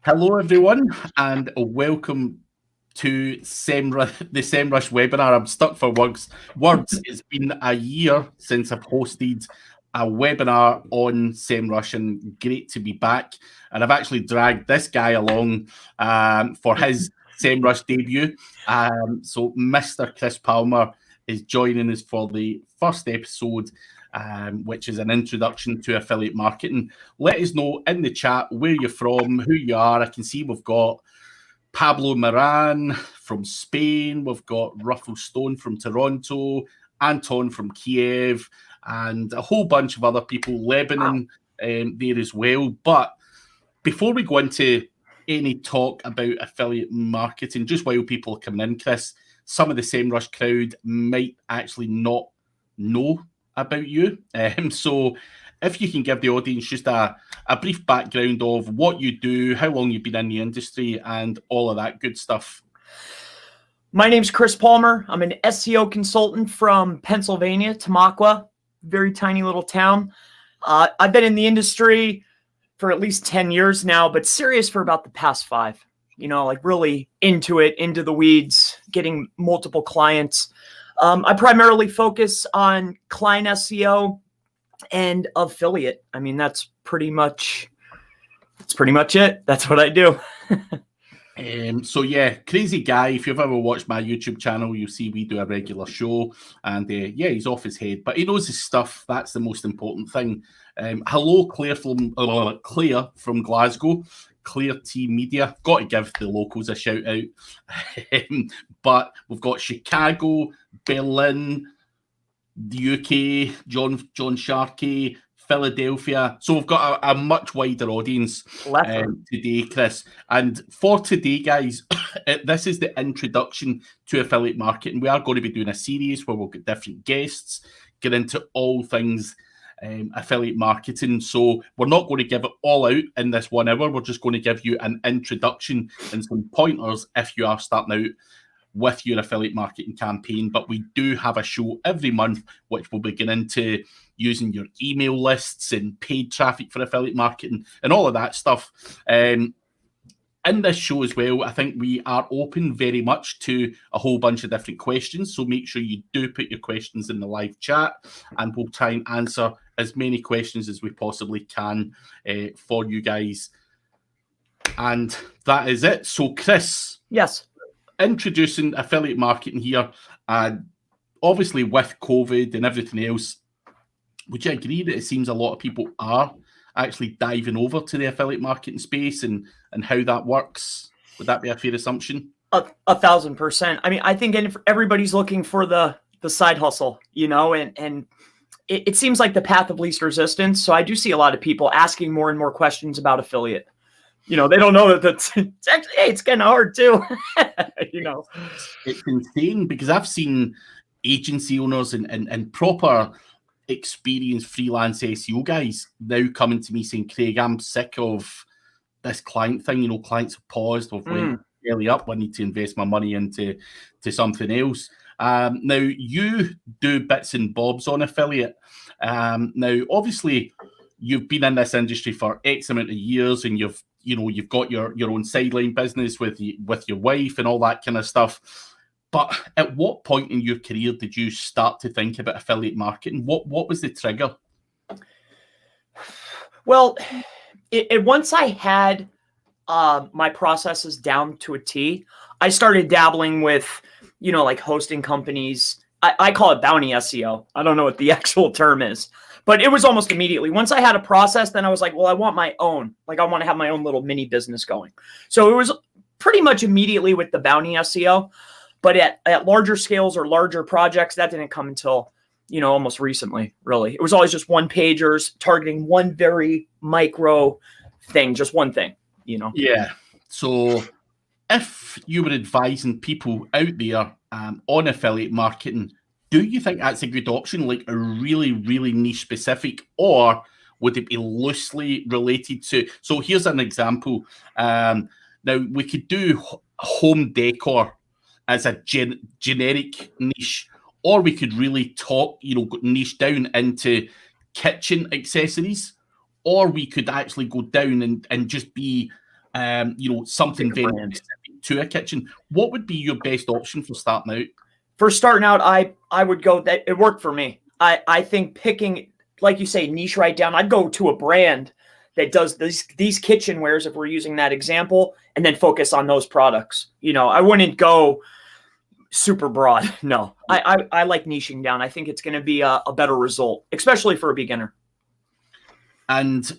Hello, everyone, and welcome to the Semrush webinar. I'm stuck for words. It's been a year since I've hosted a webinar on Semrush, and great to be back. And I've actually dragged this guy along for his Semrush debut. So Mr. Chris Palmer is joining us for the first episode, which is an introduction to affiliate marketing. Let us know in the chat where you're from, who you are. I can see we've got Pablo Moran from Spain. We've got Ruffle Stone from Toronto, Anton from Kiev, and a whole bunch of other people, Lebanon there as well. But before we go into any talk about affiliate marketing, just while people are coming in, Chris, some of the Semrush crowd might actually not know about you. So if you can give the audience just a brief background of what you do, how long you've been in the industry, and all of that good stuff. My name's Chris Palmer. I'm an SEO consultant from Pennsylvania, Tamaqua, very tiny little town. I've been in the industry for at least 10 years now, but serious for about the past 5. You know, like really into it, into the weeds, getting multiple clients. I primarily focus on client SEO and affiliate. I mean, that's pretty much it. That's what I do. So yeah, crazy guy. If you've ever watched my YouTube channel, you'll see we do a regular show, and yeah, he's off his head, but he knows his stuff. That's the most important thing. Hello, Claire from Glasgow. Clear T Media. Got to give the locals a shout out. But we've got Chicago, Berlin, the UK, John Sharkey, Philadelphia. So we've got a much wider audience today, Chris. And for today, guys, this is the introduction to affiliate marketing. We are going to be doing a series where we'll get different guests, get into all things affiliate marketing. So we're not going to give it all out in this 1 hour. We're just going to give you an introduction and some pointers if you are starting out with your affiliate marketing campaign. But we do have a show every month which will be getting into using your email lists and paid traffic for affiliate marketing and all of that stuff. In this show as well, I think we are open very much to a whole bunch of different questions. So make sure you do put your questions in the live chat, and we'll try and answer as many questions as we possibly can for you guys. And that is it. So Chris. Yes. Introducing affiliate marketing here. And obviously with COVID and everything else, would you agree that it seems a lot of people are actually diving over to the affiliate marketing space and how that works? Would that be a fair assumption? 1,000%. I mean, I think everybody's looking for the side hustle, you know, and it seems like the path of least resistance. So I do see a lot of people asking more and more questions about affiliate. You know, they don't know that it's actually, hey, it's kind of hard too. You know, it's insane because I've seen agency owners and proper experienced freelance SEO guys now coming to me saying, Craig, I'm sick of this client thing. You know, clients have paused, have went early up. I need to invest my money into something else. Now you do bits and bobs on affiliate. Now, obviously, you've been in this industry for X amount of years, and you've got your own sideline business with your wife and all that kind of stuff. But at what point in your career did you start to think about affiliate marketing? What was the trigger? Well, once I had my processes down to a T, I started dabbling with, you know, like hosting companies. I call it bounty SEO. I don't know what the actual term is. But it was almost immediately. Once I had a process, then I was like, well, I want my own. Like, I want to have my own little mini business going. So it was pretty much immediately with the bounty SEO. But at larger scales or larger projects, that didn't come until, you know, almost recently, really. It was always just one pagers targeting one very micro thing, just one thing, you know? Yeah. So if you were advising people out there on affiliate marketing, do you think that's a good option, like a really, really niche specific, or would it be loosely related to? So here's an example. Now we could do home decor as a generic niche, or we could really talk, you know, niche down into kitchen accessories, or we could actually go down and just be something Bigger very brand. specific to a kitchen, what would be your best option for starting out? For starting out, I would go that it worked for me. I think picking, like you say, niche right down. I'd go to a brand that does these kitchenwares, if we're using that example, and then focus on those products. I wouldn't go super broad. No, I like niching down. I think it's going to be a better result, especially for a beginner. And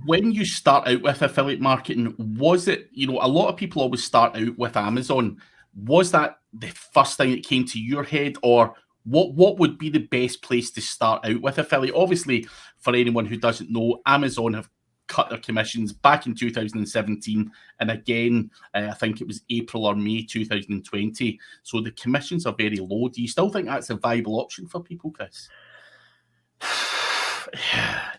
when you start out with affiliate marketing, was it, a lot of people always start out with Amazon. Was that the first thing that came to your head, or what would be the best place to start out with affiliate? Obviously, for anyone who doesn't know, Amazon have cut their commissions back in 2017, and again, I think it was April or May 2020. So the commissions are very low. Do you still think that's a viable option for people, Chris?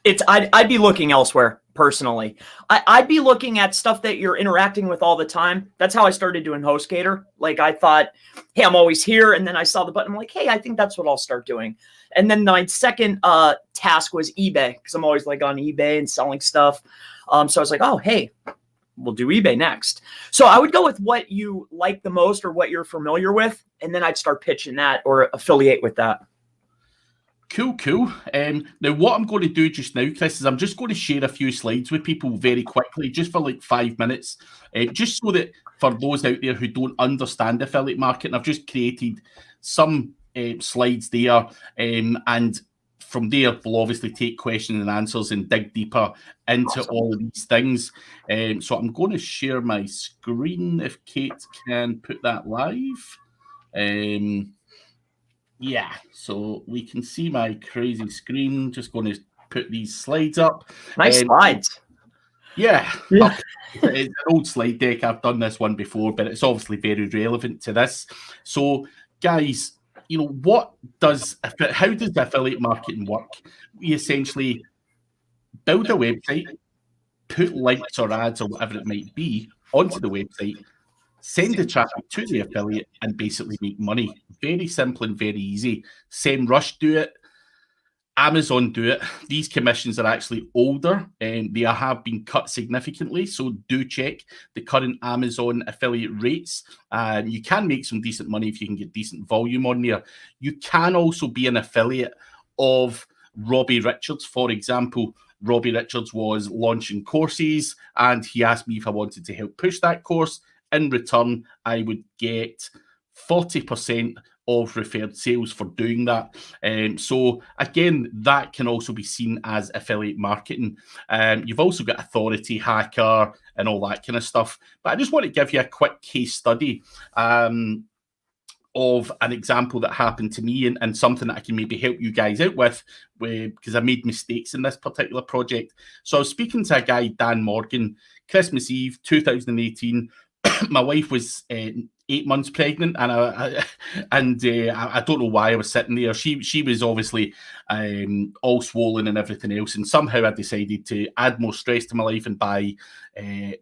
I'd be looking elsewhere personally. I'd be looking at stuff that you're interacting with all the time. That's how I started doing HostGator. Like I thought, hey, I'm always here. And then I saw the button. I'm like, hey, I think that's what I'll start doing. And then my second task was eBay, because I'm always like on eBay and selling stuff. So I was like, oh, hey, we'll do eBay next. So I would go with what you like the most or what you're familiar with. And then I'd start pitching that or affiliate with that. Cool. Now, what I'm going to do just now, Chris, is I'm just going to share a few slides with people very quickly, just for like 5 minutes, just so that for those out there who don't understand affiliate marketing, I've just created some slides there, and from there, we'll obviously take questions and answers and dig deeper into all of these things. So I'm going to share my screen if Kate can put that live. Yeah, so we can see my crazy screen. Just going to put these slides up. Nice slides. Yeah. It's an old slide deck. I've done this one before, but it's obviously very relevant to this. So, guys, how does affiliate marketing work? We essentially build a website, put links or ads or whatever it might be onto the website, send the traffic to the affiliate, and basically make money. Very simple and very easy. Semrush do it. Amazon do it. These commissions are actually older and they have been cut significantly. So do check the current Amazon affiliate rates. You can make some decent money if you can get decent volume on there. You can also be an affiliate of Robbie Richards, for example. Robbie Richards was launching courses and he asked me if I wanted to help push that course. In return, I would get 40% of referred sales for doing that. So again, that can also be seen as affiliate marketing. You've also got authority, hacker, and all that kind of stuff. But I just want to give you a quick case study of an example that happened to me and something that I can maybe help you guys out with because I made mistakes in this particular project. So I was speaking to a guy, Dan Morgan, Christmas Eve 2018. My wife was 8 months pregnant, and I don't know why I was sitting there. She was obviously all swollen and everything else, and somehow I decided to add more stress to my life and buy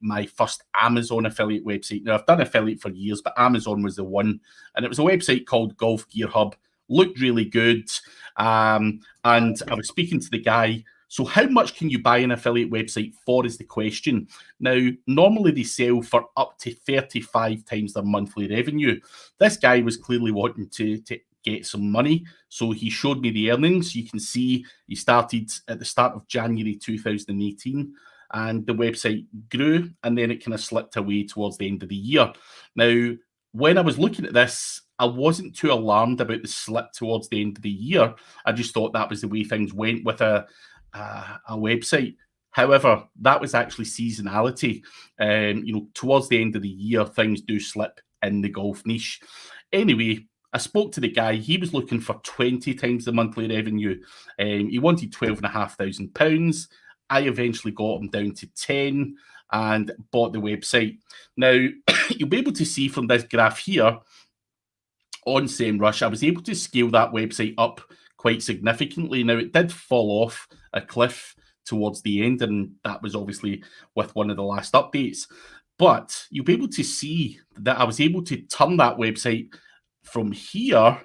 my first Amazon affiliate website. Now, I've done affiliate for years, but Amazon was the one, and it was a website called Golf Gear Hub. Looked really good, and I was speaking to the guy. So how much can you buy an affiliate website for is the question. Now, normally they sell for up to 35 times their monthly revenue. This guy was clearly wanting to get some money. So he showed me the earnings. You can see he started at the start of January 2018 and the website grew and then it kind of slipped away towards the end of the year. Now, when I was looking at this, I wasn't too alarmed about the slip towards the end of the year. I just thought that was the way things went with a website. However, that was actually seasonality. Towards the end of the year, things do slip in the golf niche. Anyway, I spoke to the guy. He was looking for 20 times the monthly revenue. He wanted £12,500. I eventually got him down to 10 and bought the website. Now, you'll be able to see from this graph here on Semrush, I was able to scale that website up quite significantly. Now, it did fall off a cliff towards the end, and that was obviously with one of the last updates. But you'll be able to see that I was able to turn that website from here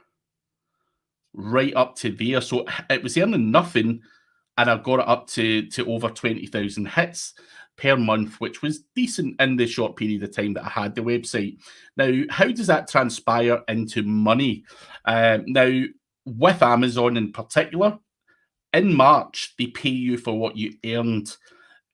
right up to there. So it was earning nothing, and I got it up to over 20,000 hits. per month, which was decent in the short period of time that I had the website. Now, how does that transpire into money? Now, with Amazon in particular, in March, they pay you for what you earned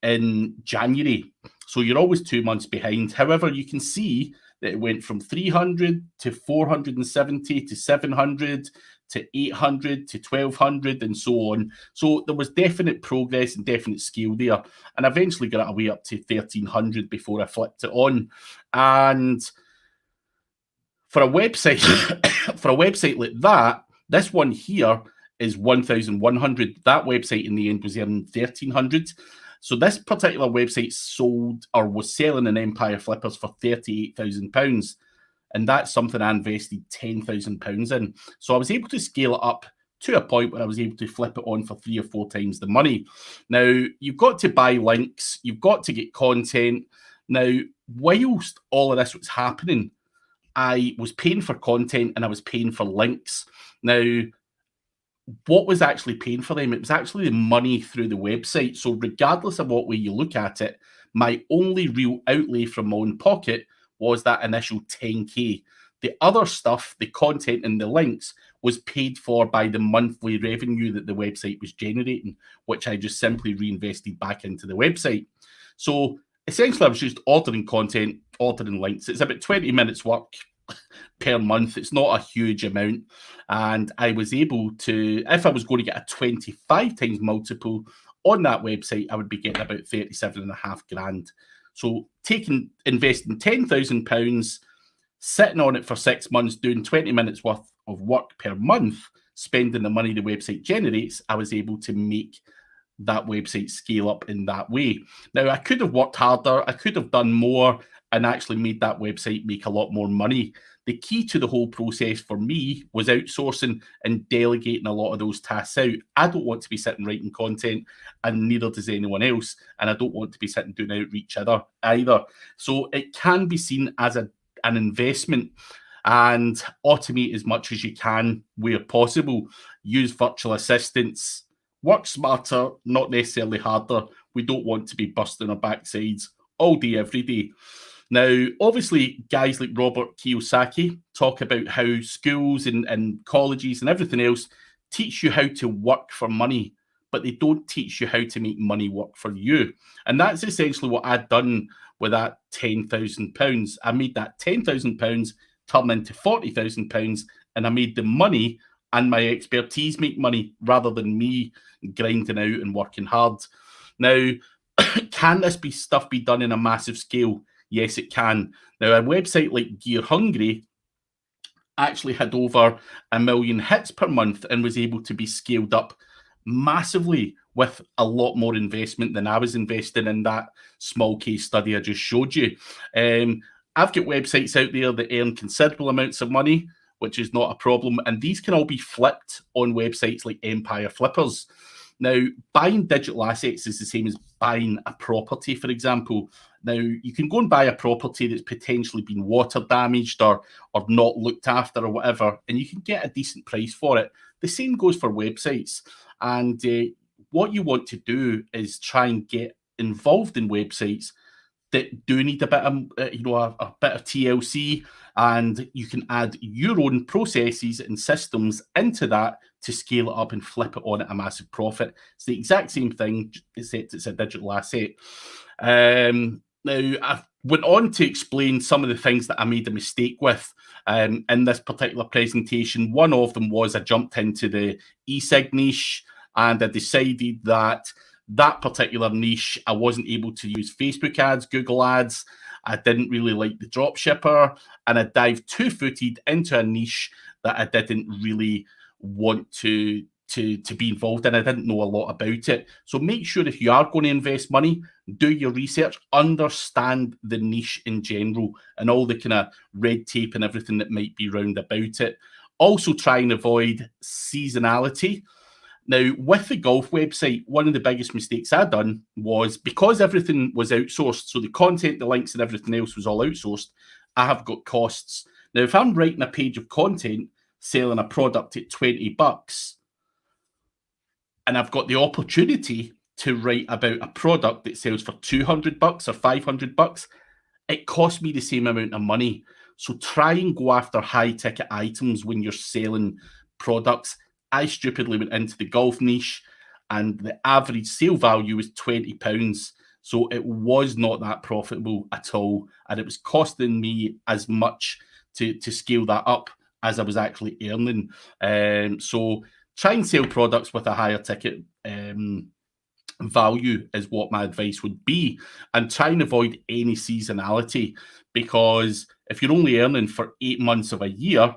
in January. So you're always 2 months behind. However, you can see that it went from 300 to 470 to 700 to 800 to 1200 and so on. So there was definite progress and definite scale there. And eventually got it away up to 1300 before I flipped it on. And for a website, for a website like that, this one here is 1,100. That website in the end was earning 1,300. So this particular website sold or was selling in Empire Flippers for £38,000. And that's something I invested £10,000 in. So I was able to scale it up to a point where I was able to flip it on for 3 or 4 times the money. Now, you've got to buy links. You've got to get content. Now, whilst all of this was happening, I was paying for content and I was paying for links. Now, what was actually paying for them? It was actually the money through the website. So regardless of what way you look at it, my only real outlay from my own pocket was that initial 10K. The other stuff, the content and the links, was paid for by the monthly revenue that the website was generating, which I just simply reinvested back into the website. So essentially, I was just ordering content, ordering links. It's about 20 minutes work per month. It's not a huge amount. And I was able to, if I was going to get a 25 times multiple on that website, I would be getting about 37.5 grand. So investing £10,000, sitting on it for 6 months, doing 20 minutes worth of work per month, spending the money the website generates, I was able to make that website scale up in that way. Now, I could have worked harder. I could have done more and actually made that website make a lot more money. The key to the whole process for me was outsourcing and delegating a lot of those tasks out. I don't want to be sitting writing content, and neither does anyone else. And I don't want to be sitting doing outreach either. So it can be seen as an investment, and automate as much as you can where possible. Use virtual assistants. Work smarter, not necessarily harder. We don't want to be busting our backsides all day, every day. Now, obviously, guys like Robert Kiyosaki talk about how schools and colleges and everything else teach you how to work for money, but they don't teach you how to make money work for you. And that's essentially what I'd done with that £10,000. I made that £10,000 turn into £40,000, and I made the money and my expertise make money rather than me grinding out and working hard. Now, can this stuff be done in a massive scale? Yes, it can. Now, a website like Gear Hungry actually had over 1 million hits per month and was able to be scaled up massively with a lot more investment than I was investing in that small case study I just showed you. I've got websites out there that earn considerable amounts of money, which is not a problem. And these can all be flipped on websites like Empire Flippers. Now, buying digital assets is the same as buying a property, for example. Now, you can go and buy a property that's potentially been water damaged or not looked after or whatever, and you can get a decent price for it. The same goes for websites. And what you want to do is try and get involved in websites that do need a bit of, a bit of TLC, and you can add your own processes and systems into that to scale it up and flip it on at a massive profit. It's the exact same thing, except it's a digital asset. Now, I went on to explain some of the things that I made a mistake with in this particular presentation. One of them was I jumped into the e-sig niche, and I decided that particular niche, I wasn't able to use Facebook ads, Google ads. I didn't really like the drop shipper, and I dived two-footed into a niche that I didn't really want to be involved in. I didn't know a lot about it. So make sure if you are going to invest money, do your research, understand the niche in general and all the kind of red tape and everything that might be round about it. Also try and avoid seasonality. Now, with the golf website, one of the biggest mistakes I'd done was because everything was outsourced, so the content, the links and everything else was all outsourced, I have got costs. Now, if I'm writing a page of content, selling a product at $20, and I've got the opportunity to write about a product that sells for $200 or $500, it costs me the same amount of money. So try and go after high ticket items when you're selling products. I stupidly went into the golf niche and the average sale value was £20. So it was not that profitable at all. And it was costing me as much to scale that up as I was actually earning. So try and sell products with a higher ticket value is what my advice would be, and try and avoid any seasonality, because if you're only earning for 8 months of a year,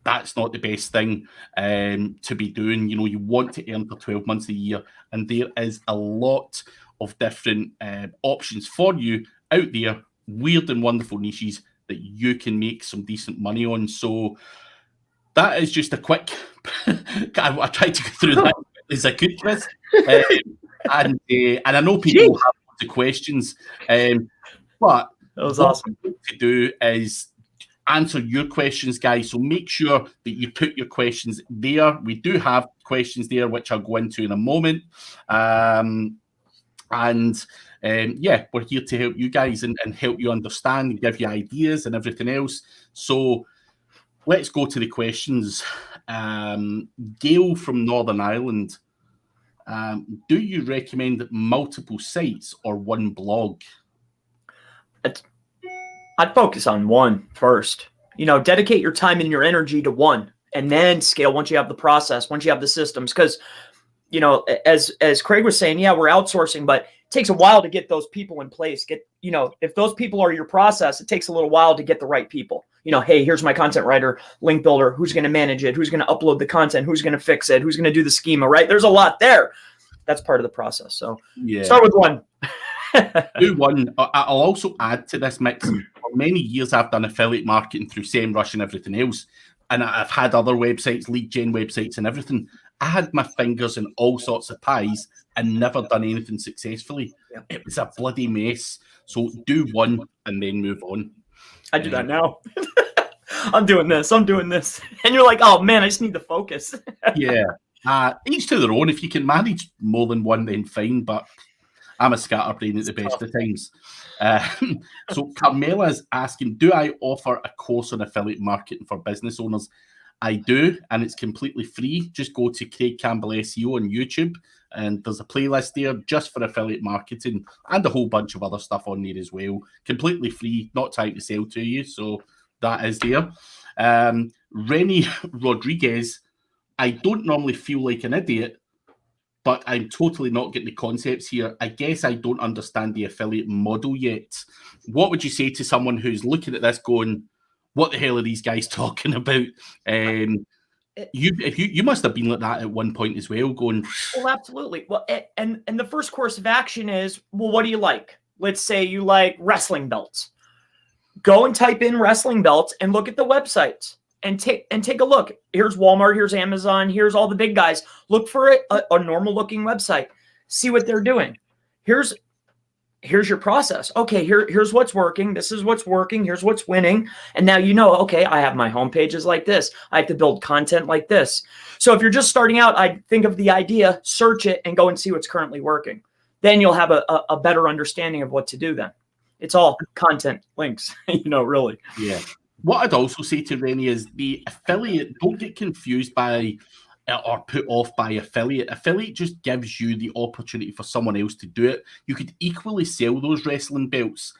that's not the best thing to be doing. You know, you want to earn for 12 months a year, and there is a lot of different options for you out there, weird and wonderful niches that you can make some decent money on. So that is just a quick I tried to go through that as I could, Chris. And I know people will have lots of questions, but that was awesome. What to do is answer your questions, guys. So make sure that you put your questions there. We do have questions there, which I'll go into in a moment. Yeah, we're here to help you guys and help you understand and give you ideas and everything else. So let's go to the questions. Gail from Northern Ireland. Do you recommend multiple sites or one blog? I'd focus on one first. You know, dedicate your time and your energy to one, and then scale once you have the process, once you have the systems. Because, you know, as Craig was saying, yeah, we're outsourcing, but it takes a while to get those people in place. You know, if those people are your process, it takes a little while to get the right people. You know, hey, here's my content writer, link builder, who's going to manage it, who's going to upload the content, who's going to fix it, who's going to do the schema, right? There's a lot there. That's part of the process. So start with one. Do one. I'll also add to this mix. For many years, I've done affiliate marketing through Semrush and everything else. And I've had other websites, lead gen websites and everything. I had my fingers in all sorts of pies and never done anything successfully. Yeah. It was a bloody mess. So do one and then move on. I do that now. I'm doing this. And you're like, oh, man, I just need to focus. Yeah. Each to their own. If you can manage more than one, then fine. But I'm a scatterbrain at the best of times. So Carmela's asking, do I offer a course on affiliate marketing for business owners? I do, and it's completely free. Just go to Craig Campbell SEO on YouTube, and there's a playlist there just for affiliate marketing and a whole bunch of other stuff on there as well. Completely free, not trying to sell to you. So that is there. Rennie Rodriguez, I don't normally feel like an idiot, but I'm totally not getting the concepts here. I guess I don't understand the affiliate model yet. What would you say to someone who's looking at this going, what the hell are these guys talking about? You must have been like that at one point as well, going... Well, absolutely. Well, and the first course of action is, well, what do you like? Let's say you like wrestling belts. Go and type in wrestling belts and look at the websites. And take a look. Here's Walmart, here's Amazon, here's all the big guys. Look for a normal looking website. See what they're doing. Here's your process. Okay, here's what's working. This is what's working. Here's what's winning. And now you know, okay, I have my home pages like this. I have to build content like this. So if you're just starting out, I think of the idea, search it, and go and see what's currently working. Then you'll have a better understanding of what to do then. It's all content links, really. Yeah. What I'd also say to Rennie is the affiliate, don't get confused by or put off by affiliate. Affiliate just gives you the opportunity for someone else to do it. You could equally sell those wrestling belts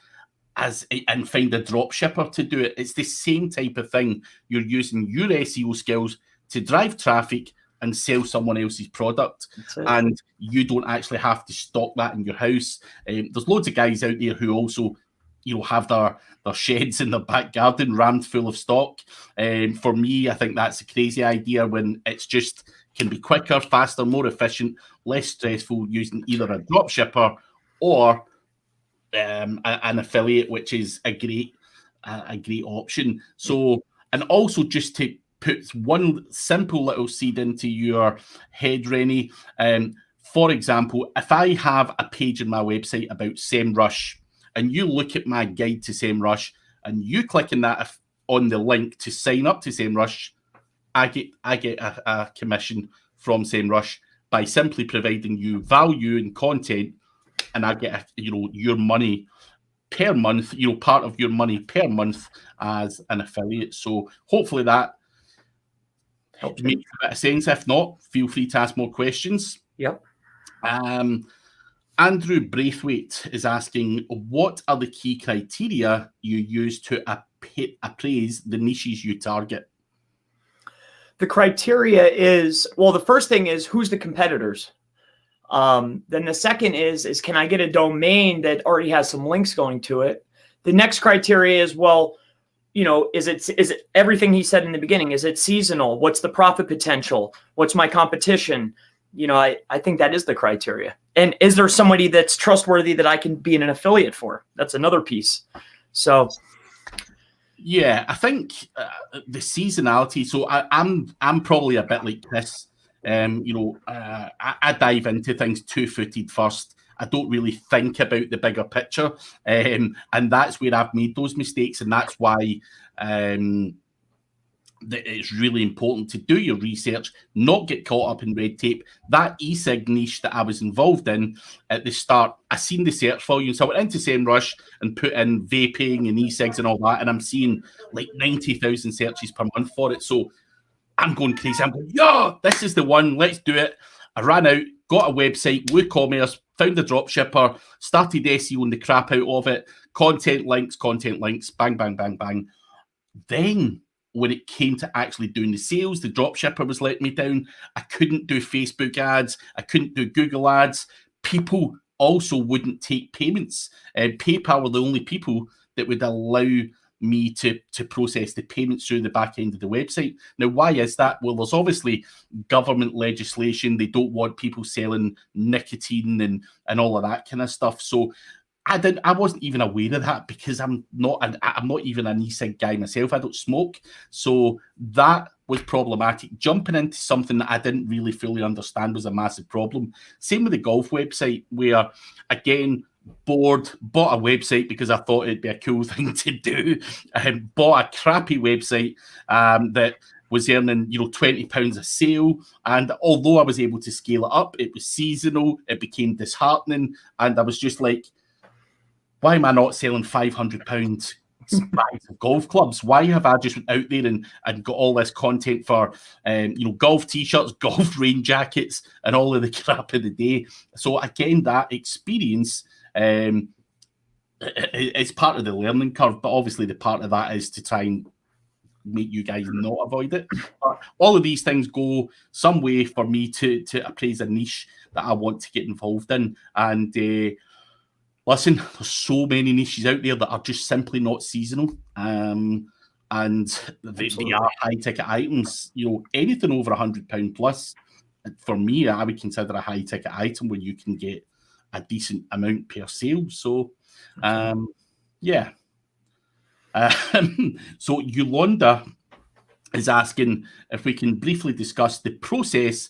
and find a drop shipper to do it. It's the same type of thing. You're using your SEO skills to drive traffic and sell someone else's product. And you don't actually have to stock that in your house. There's loads of guys out there who also have their sheds in their back garden rammed full of stock. For me, I think that's a crazy idea when it's just can be quicker, faster, more efficient, less stressful using either a drop shipper or an affiliate, which is a great option. So, and also just to put one simple little seed into your head, Rennie. For example, if I have a page on my website about Semrush, and you look at my guide to Semrush, and you click on the link to sign up to Semrush, I get a commission from Semrush by simply providing you value and content, and I get your money per month, part of your money per month as an affiliate. So hopefully that makes a bit of sense. If not, feel free to ask more questions. Yep. Andrew Braithwaite is asking, what are the key criteria you use to appraise the niches you target? The criteria is, well, the first thing is, who's the competitors? Then the second is can I get a domain that already has some links going to it? The next criteria is, well, is it everything he said in the beginning? Is it seasonal? What's the profit potential? What's my competition? I think that is the criteria. And is there somebody that's trustworthy that I can be an affiliate for? That's another piece. So, yeah, I think the seasonality. So I'm probably a bit like Chris. I dive into things two-footed first. I don't really think about the bigger picture, and that's where I've made those mistakes, and that's why it's really important to do your research, not get caught up in red tape. That e-cig niche that I was involved in at the start, I seen the search volume, so I went into Semrush and put in vaping and e-cigs and all that, and I'm seeing like 90,000 searches per month for it. So I'm going crazy. I'm going, yeah, this is the one. Let's do it. I ran out, got a website, WooCommerce, found a dropshipper, started SEOing the crap out of it. Content links, bang, bang, bang, bang. Then when it came to actually doing the sales, the dropshipper was letting me down. I couldn't do Facebook ads. I couldn't do Google ads. People also wouldn't take payments. PayPal were the only people that would allow me to process the payments through the back end of the website. Now, why is that? Well, there's obviously government legislation. They don't want people selling nicotine and all of that kind of stuff. So I wasn't even aware of that because I'm not even an e-cig guy myself. I don't smoke. So that was problematic. Jumping into something that I didn't really fully understand was a massive problem. Same with the golf website, where again, bought a website because I thought it'd be a cool thing to do, and bought a crappy website that was earning £20 a sale. And although I was able to scale it up, it was seasonal, it became disheartening, and I was just like, why am I not selling £500 bags of golf clubs? Why have I just went out there and got all this content for golf t-shirts, golf rain jackets, and all of the crap of the day? So again, that experience, it's part of the learning curve, but obviously the part of that is to try and make you guys not avoid it. But all of these things go some way for me to appraise a niche that I want to get involved in. And listen, there's so many niches out there that are just simply not seasonal. And they are high-ticket items. Anything over £100 plus, for me, I would consider a high-ticket item where you can get a decent amount per sale. So, yeah. So Yolanda is asking if we can briefly discuss the process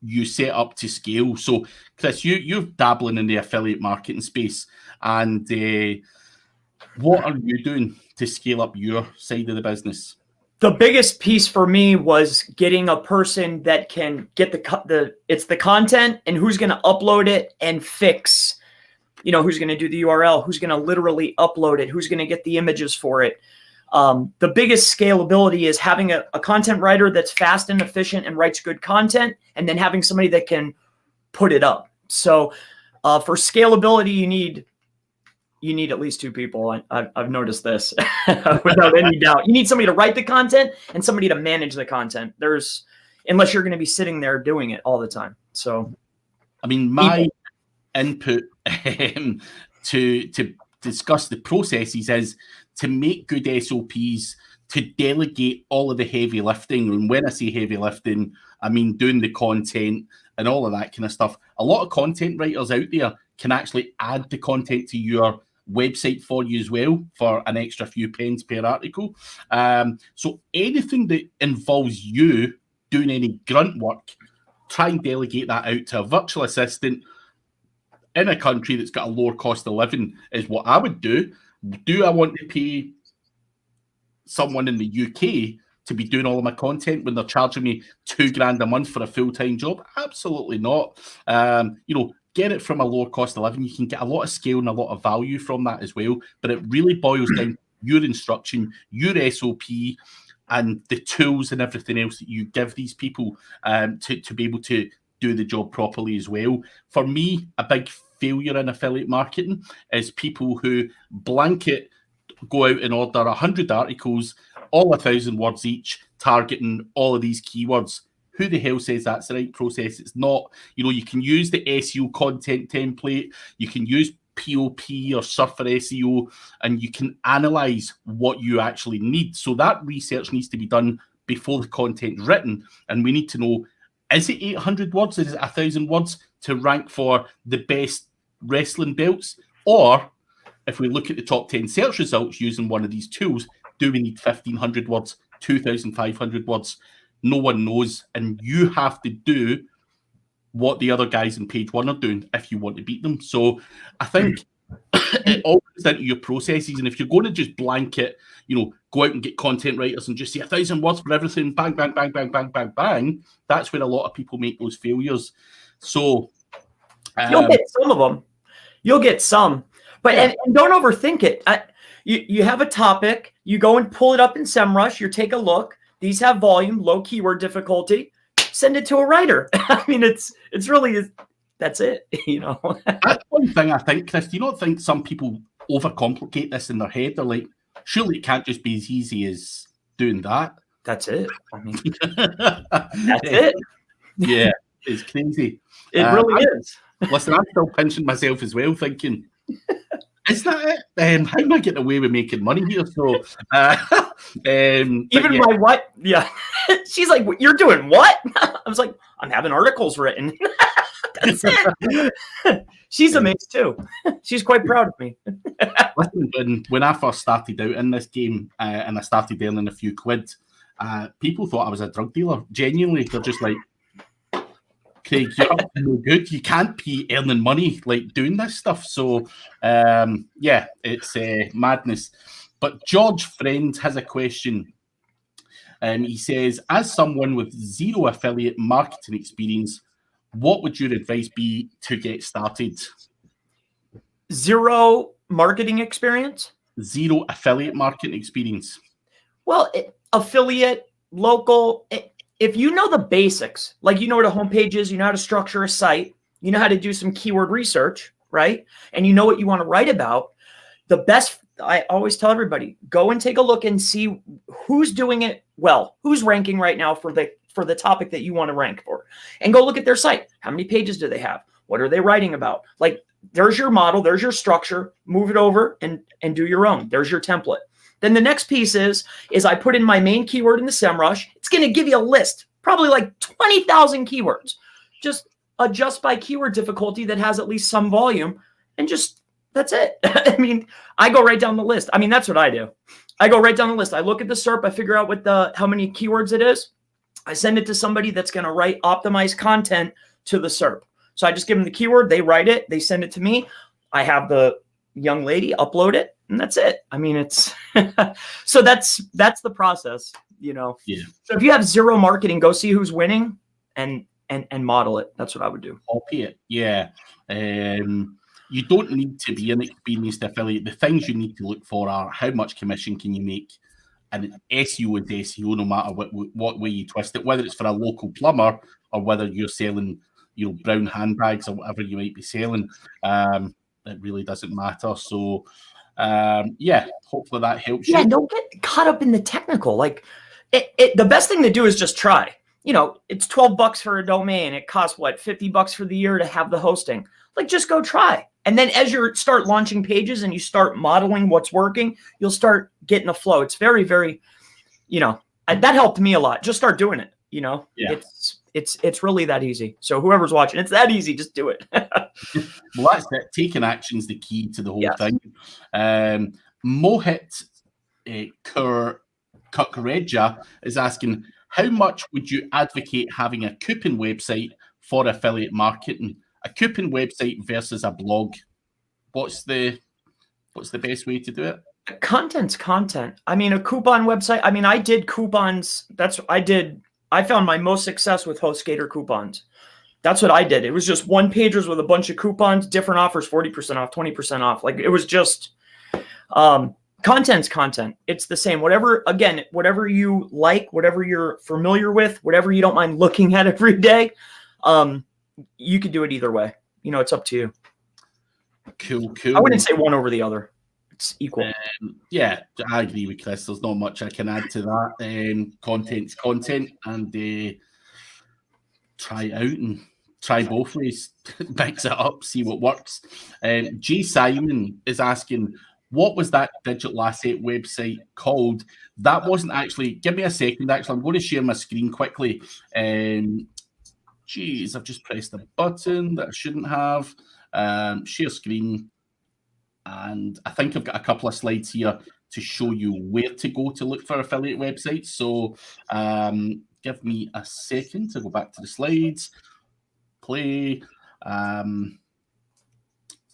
you set up to scale. So, Chris, you're dabbling in the affiliate marketing space, and what are you doing to scale up your side of the business? The biggest piece for me was getting a person that can get the content and who's going to upload it and fix, who's going to do the URL, who's going to literally upload it, who's going to get the images for it. The biggest scalability is having a content writer that's fast and efficient and writes good content, and then having somebody that can put it up. So for scalability, you need at least two people. I've noticed this without any doubt. You need somebody to write the content and somebody to manage the content. Unless you're going to be sitting there doing it all the time. So, I mean, my input to discuss the processes is to make good SOPs, to delegate all of the heavy lifting. And when I say heavy lifting, I mean doing the content and all of that kind of stuff. A lot of content writers out there can actually add the content to your website for you as well for an extra few pence per article. So anything that involves you doing any grunt work, try and delegate that out to a virtual assistant in a country that's got a lower cost of living is what I would do. Do I want to pay someone in the UK to be doing all of my content when they're charging me $2,000 a month for a full-time job? Absolutely not. Get it from a lower cost of living. You can get a lot of scale and a lot of value from that as well. But it really boils down to your instruction, your SOP, and the tools and everything else that you give these people to be able to do the job properly as well. For me, a big failure in affiliate marketing is people who blanket go out and order 100 articles, all 1,000 words each, targeting all of these keywords. Who the hell says that's the right process? It's not. You can use the SEO content template, you can use POP or Surfer SEO, and you can analyze what you actually need. So that research needs to be done before the content's written, and we need to know, is it 800 words? Is it 1,000 words to rank for the best wrestling belts? Or if we look at the top 10 search results using one of these tools, do we need 1,500 words, 2,500 words? No one knows, and you have to do what the other guys in page one are doing if you want to beat them. So I think it all comes down to your processes, and if you're going to just blanket, go out and get content writers and just say 1,000 words for everything, bang, bang, bang, bang, bang, bang, bang, that's where a lot of people make those failures. So you'll get some of them. You'll get some, but and don't overthink it. You have a topic, you go and pull it up in Semrush, you take a look. These have volume, low keyword difficulty. Send it to a writer. I mean, it's really, that's it. That's one thing I think, Chris. Do you not think some people overcomplicate this in their head? They're like, surely it can't just be as easy as doing that. That's it. I mean, that's it. Yeah, it's crazy. It really is. Listen, I'm still pinching myself as well, thinking, is that it? How am I getting away with making money here? So, even my wife, she's like, "You're doing what?" I was like, "I'm having articles written." That's it. She's amazed too. She's quite proud of me. Listen, when I first started out in this game and I started earning a few quid, people thought I was a drug dealer. Genuinely, they're just like, Craig, you're no good. You can't be earning money like doing this stuff. So, it's madness. But George Friend has a question. He says, as someone with zero affiliate marketing experience, what would your advice be to get started? Zero marketing experience? Zero affiliate marketing experience. Well, affiliate, local, if you know the basics, like you know what a homepage is, you know how to structure a site, you know how to do some keyword research, right? And you know what you want to write about, the best, I always tell everybody, go and take a look and see who's doing it well, who's ranking right now for the topic that you want to rank for, and go look at their site. How many pages do they have? What are they writing about? Like, there's your model, there's your structure, move it over and do your own. There's your template. Then the next piece is I put in my main keyword in the Semrush. It's going to give you a list, probably like 20,000 keywords. Just adjust by keyword difficulty that has at least some volume, and just, that's it. I mean, I go right down the list. I mean, that's what I do. I go right down the list. I look at the SERP. I figure out how many keywords it is. I send it to somebody that's going to write optimized content to the SERP. So I just give them the keyword. They write it. They send it to me. I have the young lady upload it, and that's it. I mean, it's so that's the process, Yeah. So if you have zero marketing, go see who's winning and model it. That's what I would do. Copy it. Yeah. You don't need to be an experienced affiliate. The things you need to look for are how much commission can you make, and SEO is SEO no matter what way you twist it, whether it's for a local plumber or whether you're selling, brown handbags or whatever you might be selling. It really doesn't matter. So, hopefully that helps you. Yeah, don't get caught up in the technical. Like, the best thing to do is just try. It's $12 for a domain. It costs what, $50 for the year to have the hosting. Like, just go try. And then as you start launching pages and you start modeling what's working, you'll start getting a flow. It's very, very, that helped me a lot. Just start doing it. Yeah. It's really that easy. So whoever's watching, it's that easy. Just do it. Well, that's it. Taking action is the key to the whole thing. Mohit Kukareja is asking, how much would you advocate having a coupon website for affiliate marketing? A coupon website versus a blog. What's the best way to do it? Content's content. I mean, a coupon website. I mean, I did coupons. I found my most success with HostGator coupons. That's what I did. It was just one pagers with a bunch of coupons, different offers, 40% off, 20% off. Like, it was just content's content. It's the same. Whatever you like, whatever you're familiar with, whatever you don't mind looking at every day, you could do it either way. It's up to you. Cool. I wouldn't say one over the other. It's equal. Yeah, I agree with Chris. There's not much I can add to that. Content's content, and try it out and try both ways. Mix it up, see what works. G. Simon is asking, what was that digital asset website called? That wasn't actually, give me a second, actually. I'm going to share my screen quickly. Geez, I've just pressed a button that I shouldn't have. Share screen. And I think I've got a couple of slides here to show you where to go to look for affiliate websites. So give me a second to go back to the slides. Play.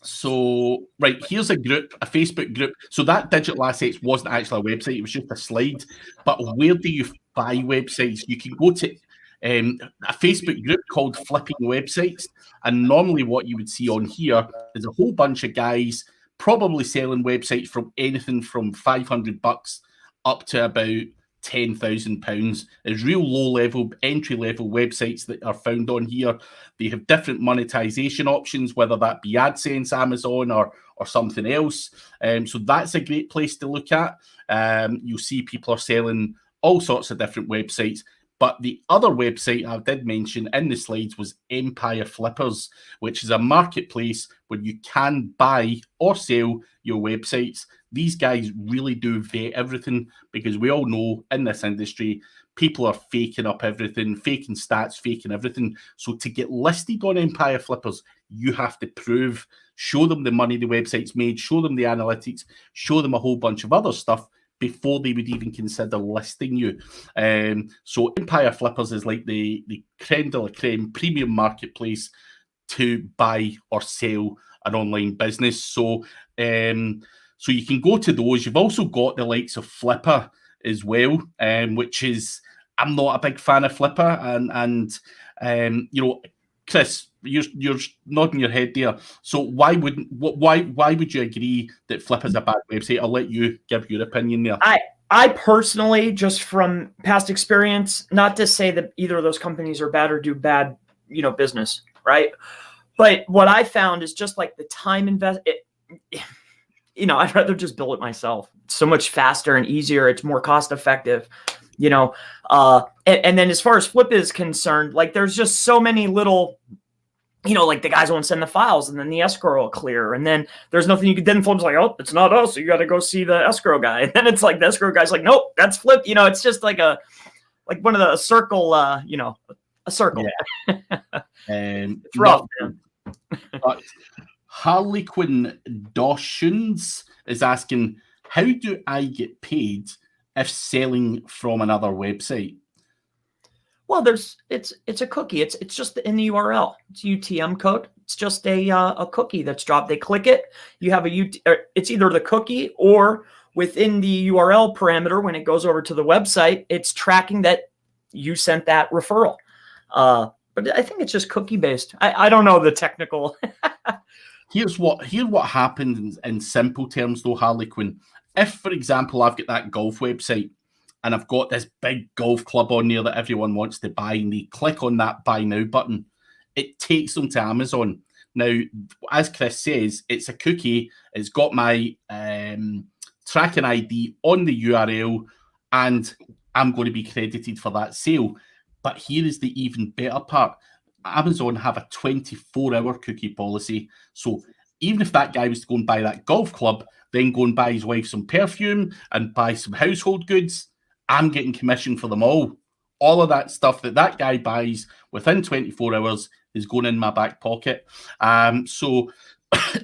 So, right, here's a group, a Facebook group. So that digital assets wasn't actually a website. It was just a slide. But where do you buy websites? You can go to a Facebook group called Flipping Websites. And normally what you would see on here is a whole bunch of guys probably selling websites from anything from $500 up to about £10,000. It's real low-level, entry-level websites that are found on here. They have different monetization options, whether that be AdSense, Amazon, or something else. So that's a great place to look at. You'll see people are selling all sorts of different websites. But the other website I did mention in the slides was Empire Flippers, which is a marketplace where you can buy or sell your websites. These guys really do vet everything, because we all know in this industry, people are faking up everything, faking stats, faking everything. So to get listed on Empire Flippers, you have to prove, show them the money the website's made, show them the analytics, show them a whole bunch of other stuff before they would even consider listing you. So Empire Flippers is like the creme de la creme premium marketplace to buy or sell an online business. So you can go to those. You've also got the likes of Flipper as well, which is, I'm not a big fan of Flipper, and Chris, you're nodding your head there. So why would you agree that Flipper is a bad website? I'll let you give your opinion there. I personally, just from past experience, not to say that either of those companies are bad or do bad, business, right? But what I found is just like the time I'd rather just build it myself. It's so much faster and easier. It's more cost effective, and then as far as Flip is concerned, like, there's just so many little, like, the guys won't send the files, and then the escrow will clear, and then there's nothing you can, then Flip's like, oh, it's not us, so you got to go see the escrow guy. And then it's like, the escrow guy's like, nope, that's Flip. It's just like one of a circle, a circle. Yeah. It's rough, man. But Harlequin Dawsons is asking, how do I get paid if selling from another website? Well, it's a cookie. It's just in the URL. It's UTM code. It's just a cookie that's dropped. They click it. You have it's either the cookie, or within the URL parameter, when it goes over to the website, it's tracking that you sent that referral. But I think it's just cookie based. I don't know the technical. Here's what happened in simple terms, though, Harlequin. If, for example, I've got that golf website and I've got this big golf club on there that everyone wants to buy, and they click on that buy now button, it takes them to Amazon. Now, as Chris says, it's a cookie. It's got my tracking ID on the URL, and I'm going to be credited for that sale. But here is the even better part. Amazon have a 24-hour cookie policy. So even if that guy was to go and buy that golf club, then go and buy his wife some perfume and buy some household goods, I'm getting commission for them all. All of that stuff that guy buys within 24 hours is going in my back pocket. So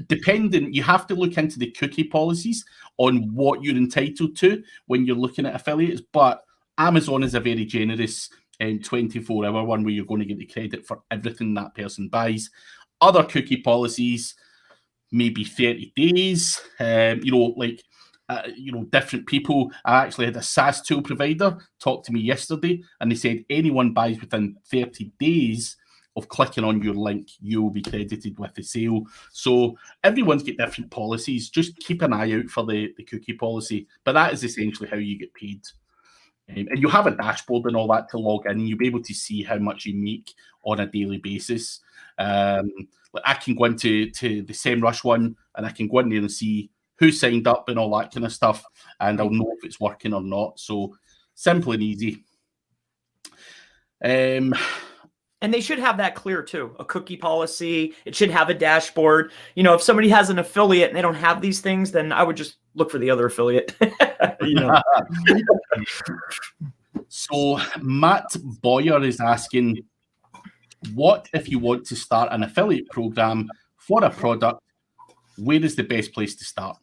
depending, you have to look into the cookie policies on what you're entitled to when you're looking at affiliates. But Amazon is a very generous 24-hour one where you're going to get the credit for everything that person buys. Other cookie policies, maybe 30 days. Like different people. I actually had a SaaS tool provider talk to me yesterday, and they said anyone buys within 30 days of clicking on your link, you will be credited with the sale. So everyone's got different policies. Just keep an eye out for the cookie policy. But that is essentially how you get paid. And you have a dashboard and all that to log in, and you'll be able to see how much you make on a daily basis. I can go into the Semrush one, and I can go in there and see who signed up and all that kind of stuff, and I'll know if it's working or not. So simple and easy. And they should have that clear too. A cookie policy. It should have a dashboard. If somebody has an affiliate and they don't have these things, then I would just look for the other affiliate. So Matt Boyer is asking, what if you want to start an affiliate program for a product? Where is the best place to start?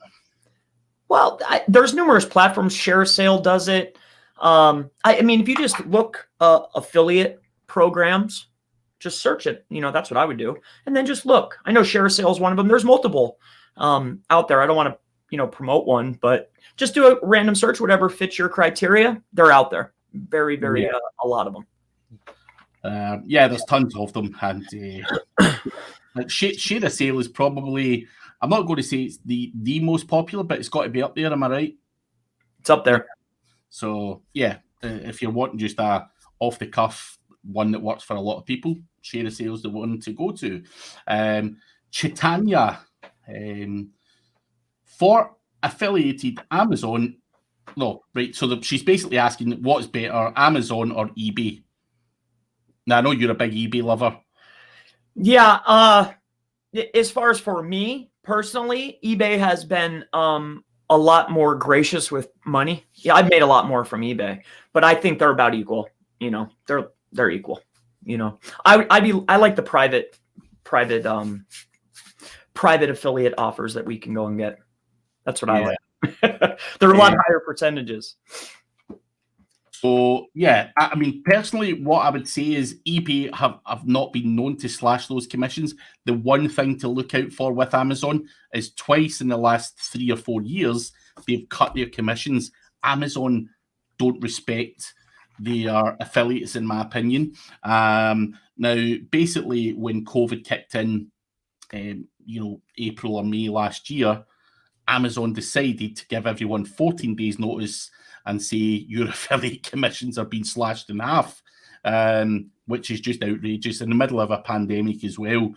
Well, there's numerous platforms. ShareSale does it. If you just look affiliate programs, just search it. That's what I would do. And then just look. I know ShareSale is one of them. There's multiple out there. I don't want to, promote one, but just do a random search, whatever fits your criteria. They're out there. Very, very, a lot of them. There's tons of them. And ShareSale is probably, I'm not going to say it's the most popular, but it's got to be up there. Am I right? It's up there. So, if you're wanting just a off-the-cuff one that works for a lot of people, ShareSale is the one to go to. Chitanya, for affiliated Amazon, no, right, so she's basically asking what's better, Amazon or eBay? Now, I know you're a big eBay lover. Yeah, as far as for me personally, eBay has been a lot more gracious with money. Yeah, I've made a lot more from eBay, but I think they're about equal. They're equal. I like the private affiliate offers that we can go and get. That's what I like. They're a lot higher percentages. So personally, what I would say is eBay have not been known to slash those commissions. The one thing to look out for with Amazon is twice in the last 3 or 4 years, they've cut their commissions. Amazon don't respect their affiliates, in my opinion. Now, basically, when COVID kicked in, April or May last year, Amazon decided to give everyone 14 days notice and say your affiliate commissions are being slashed in half, which is just outrageous in the middle of a pandemic as well.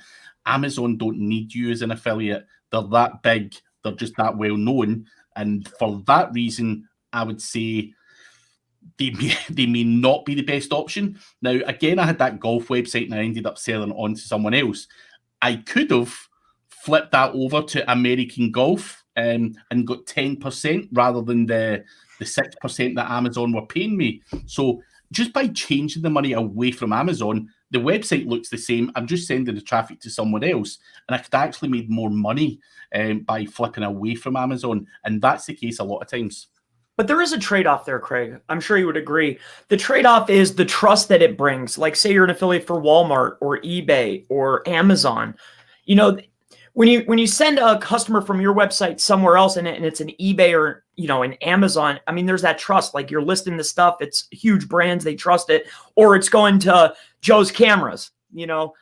Amazon don't need you as an affiliate. They're that big. They're just that well known. And for that reason, I would say they may not be the best option. Now, again, I had that golf website and I ended up selling it on to someone else. I could have flipped that over to American Golf and got 10% rather than the 6% that Amazon were paying me. So just by changing the money away from Amazon, the website looks the same. I'm just sending the traffic to someone else, and I could actually make more money by flipping away from Amazon. And that's the case a lot of times. But there is a trade-off there, Craig. I'm sure you would agree. The trade-off is the trust that it brings. Like, say you're an affiliate for Walmart or eBay or Amazon. When you send a customer from your website somewhere else and it's an eBay or an Amazon, there's that trust. Like, you're listing the stuff. It's huge brands. They trust it. Or it's going to Joe's Cameras. You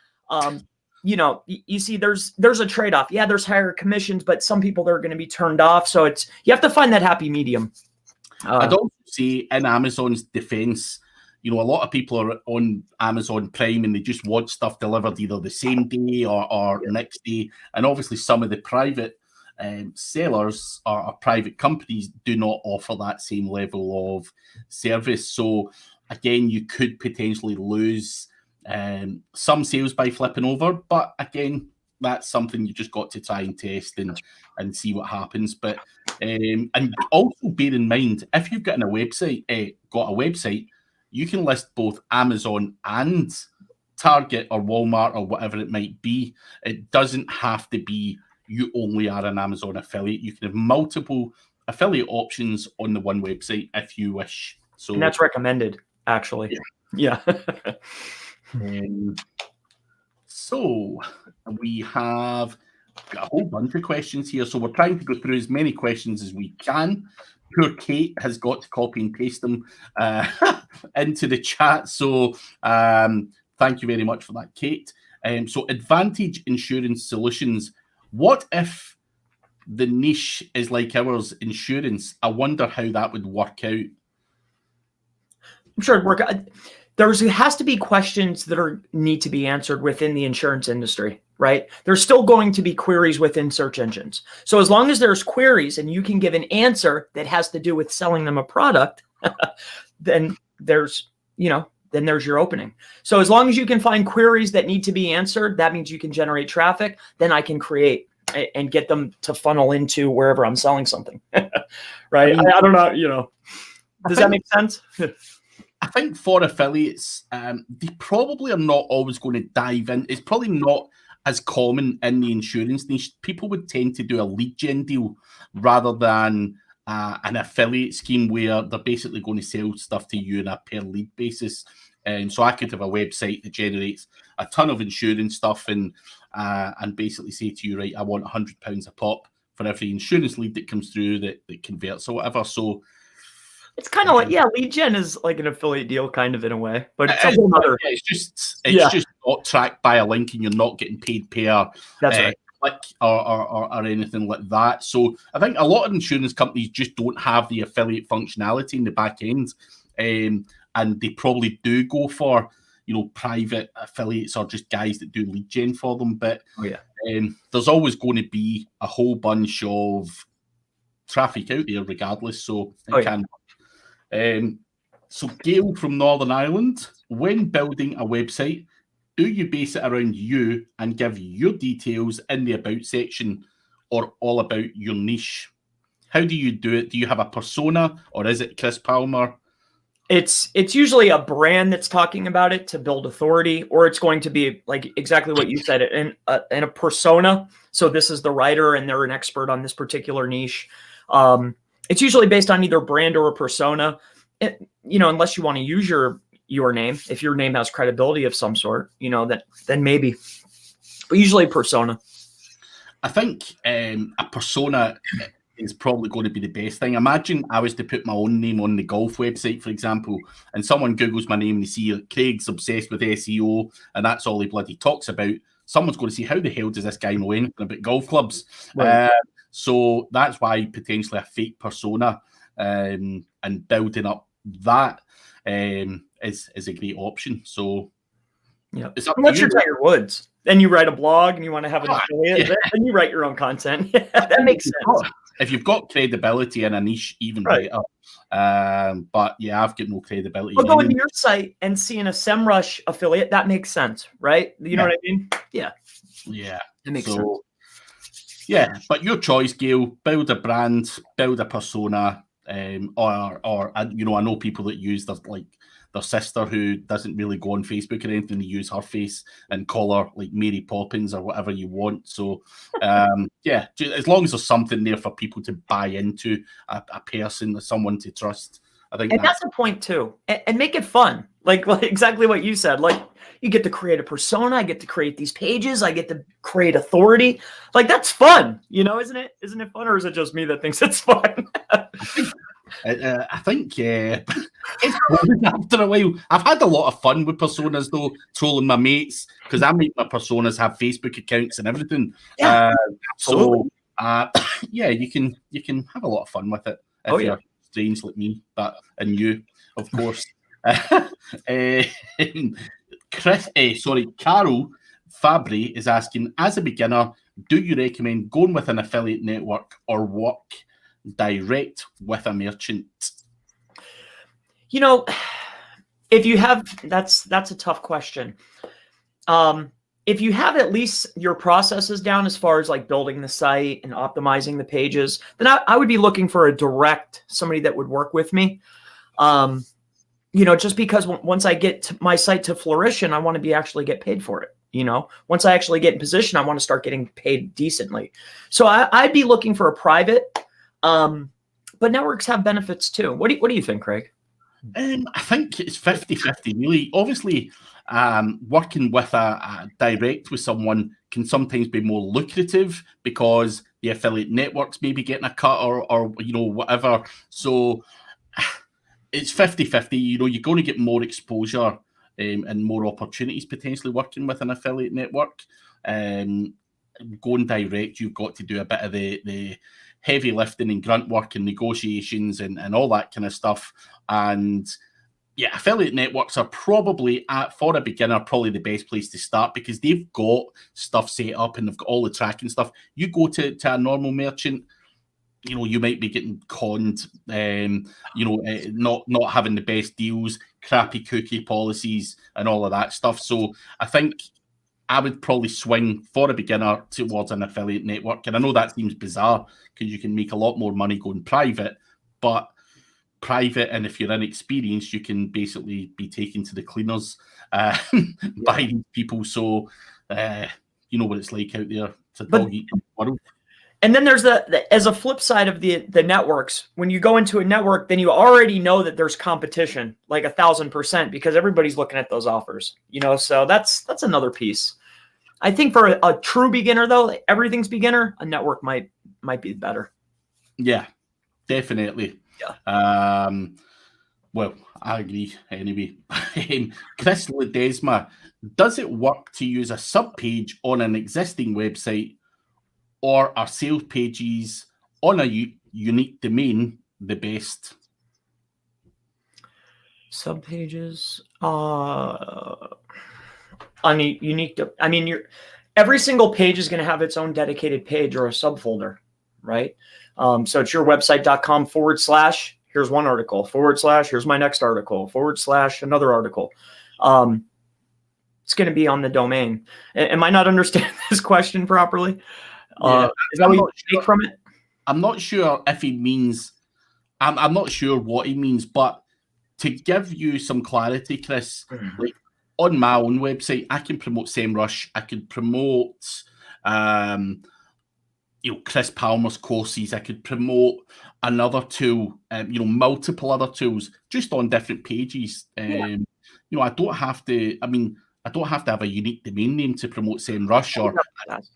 see, there's a trade-off. Yeah, there's higher commissions, but some people they're going to be turned off. So you have to find that happy medium. I'd also say, in Amazon's defense, a lot of people are on Amazon Prime and they just want stuff delivered either the same day or next day. And obviously some of the private sellers or private companies do not offer that same level of service. So again, you could potentially lose some sales by flipping over. But again, that's something you just got to try and test and see what happens. But and also bear in mind, if you've got a website, you can list both Amazon and Target or Walmart or whatever it might be. It doesn't have to be you only are an Amazon affiliate. You can have multiple affiliate options on the one website if you wish. So, and that's recommended, actually. Yeah. So we have got a whole bunch of questions here, so we're trying to go through as many questions as we can. Poor Kate has got to copy and paste them into the chat, so thank you very much for that, Kate. So Advantage Insurance Solutions, what if the niche is like ours, insurance? I wonder how that would work out. I'm sure it'd work out. There has to be questions that need to be answered within the insurance industry, right? There's still going to be queries within search engines. So as long as there's queries and you can give an answer that has to do with selling them a product, then there's your opening. So as long as you can find queries that need to be answered, that means you can generate traffic. Then I can create and get them to funnel into wherever I'm selling something, right? I don't know, does that make sense? I think for affiliates, they probably are not always going to dive in. It's probably not as common in the insurance niche. People would tend to do a lead gen deal rather than an affiliate scheme where they're basically going to sell stuff to you on a per lead basis. So I could have a website that generates a ton of insurance stuff and basically say to you, right, I want £100 a pop for every insurance lead that comes through that converts or whatever. So it's kind of like, lead gen is like an affiliate deal kind of in a way, but it's a whole other. It's just not tracked by a link and you're not getting paid per click or anything like that. So I think a lot of insurance companies just don't have the affiliate functionality in the back end. And they probably do go for, private affiliates or just guys that do lead gen for them. But there's always going to be a whole bunch of traffic out there regardless. So it can work. So Gail from Northern Ireland, when building a website, do you base it around you and give your details in the about section or all about your niche? How do you do it? Do you have a persona or is it Chris Palmer? It's usually a brand that's talking about it to build authority, or it's going to be like exactly what you said, in a persona. So this is the writer and they're an expert on this particular niche. It's usually based on either brand or a persona, unless you want to use your name. If your name has credibility of some sort, then maybe, but usually persona. I think a persona is probably going to be the best thing. Imagine I was to put my own name on the golf website, for example, and someone Googles my name and they see Craig's obsessed with SEO and that's all he bloody talks about. Someone's going to see, how the hell does this guy know anything about golf clubs? Right. So that's why potentially a fake persona and building up that is a great option. So unless you're Tiger Woods, then you write a blog and you want to have an affiliate, then you write your own content. That makes sense. If you've got credibility in a niche, even better. But I've got no credibility. Well, going to your site and seeing a Semrush affiliate, that makes sense, right? You know what I mean? Yeah. Yeah. It makes sense. Yeah, but your choice, Gail. Build a brand, build a persona, or I know people that use their sister who doesn't really go on Facebook or anything. They use her face and call her like Mary Poppins or whatever you want. So as long as there's something there for people to buy into, a person, someone to trust. I think that's the point too, and make it fun. Like exactly what you said. Like you get to create a persona, I get to create these pages, I get to create authority. Like that's fun, isn't it? Isn't it fun, or is it just me that thinks it's fun? I think after a while, I've had a lot of fun with personas though, trolling my mates because I make my personas have Facebook accounts and everything. Yeah, absolutely. You can have a lot of fun with it if you're strange like me, and you, of course. Carol Fabry is asking, as a beginner, do you recommend going with an affiliate network or work direct with a merchant? If you have, that's a tough question. If you have at least your processes down as far as like building the site and optimizing the pages, then I would be looking for a direct, somebody that would work with me. Just because once I get my site to flourish and I want to actually get paid for it. Once I actually get in position, I want to start getting paid decently. So I'd be looking for a private, but networks have benefits too. What do you think, Craig? I think it's 50-50 really. Obviously, working with a direct with someone can sometimes be more lucrative because the affiliate networks may be getting a cut or whatever. So it's 50-50. You're going to get more exposure and more opportunities potentially working with an affiliate network. Going direct, you've got to do a bit of the heavy lifting and grunt work and negotiations and all that kind of stuff. And yeah, affiliate networks are probably, for a beginner, probably the best place to start because they've got stuff set up and they've got all the tracking stuff. You go to a normal merchant, you might be getting conned, not having the best deals, crappy cookie policies and all of that stuff. So I think I would probably swing for a beginner towards an affiliate network. And I know that seems bizarre because you can make a lot more money going private, but private, and if you're inexperienced, you can basically be taken to the cleaners by these people. So you know what it's like out there. It's a dog-eating world. And then there's as a flip side of the networks, when you go into a network, then you already know that there's competition, like 1,000%, because everybody's looking at those offers, so that's another piece. I think for a true beginner, though, everything's beginner, a network might be better. Yeah, definitely. Yeah. Well, I agree anyway. Chris Ledesma, does it work to use a subpage on an existing website, or are sales pages on a unique domain the best? Subpages on a unique. Every single page is going to have its own dedicated page or a subfolder, right? So it's your website.com / here's one article / here's my next article / another article. It's going to be on the domain. Am I not understanding this question properly? Is that what you take from it? I'm not sure if he means. I'm not sure what he means, but to give you some clarity, Chris, like on my own website, I can promote Semrush. I could promote, Chris Palmer's courses. I could promote another tool, multiple other tools, just on different pages. I don't have to. I don't have to have a unique domain name to promote Semrush or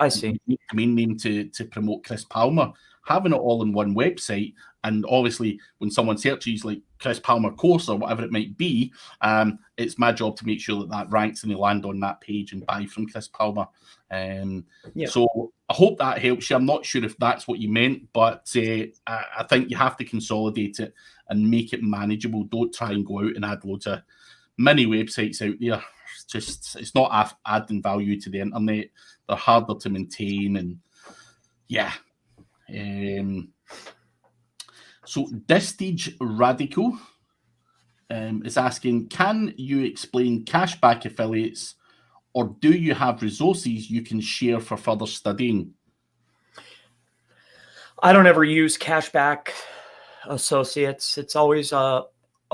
I see. a unique domain name to promote Chris Palmer. Having it all in one website, and obviously when someone searches like Chris Palmer course or whatever it might be, it's my job to make sure that ranks and they land on that page and buy from Chris Palmer. So I hope that helps you. I'm not sure if that's what you meant, but I think you have to consolidate it and make it manageable. Don't try and go out and add loads of mini websites out there. It's not adding value to the internet. They're harder to maintain, and so Distage Radical is asking, can you explain cashback affiliates, or do you have resources you can share for further studying? I don't ever use cashback associates. It's always a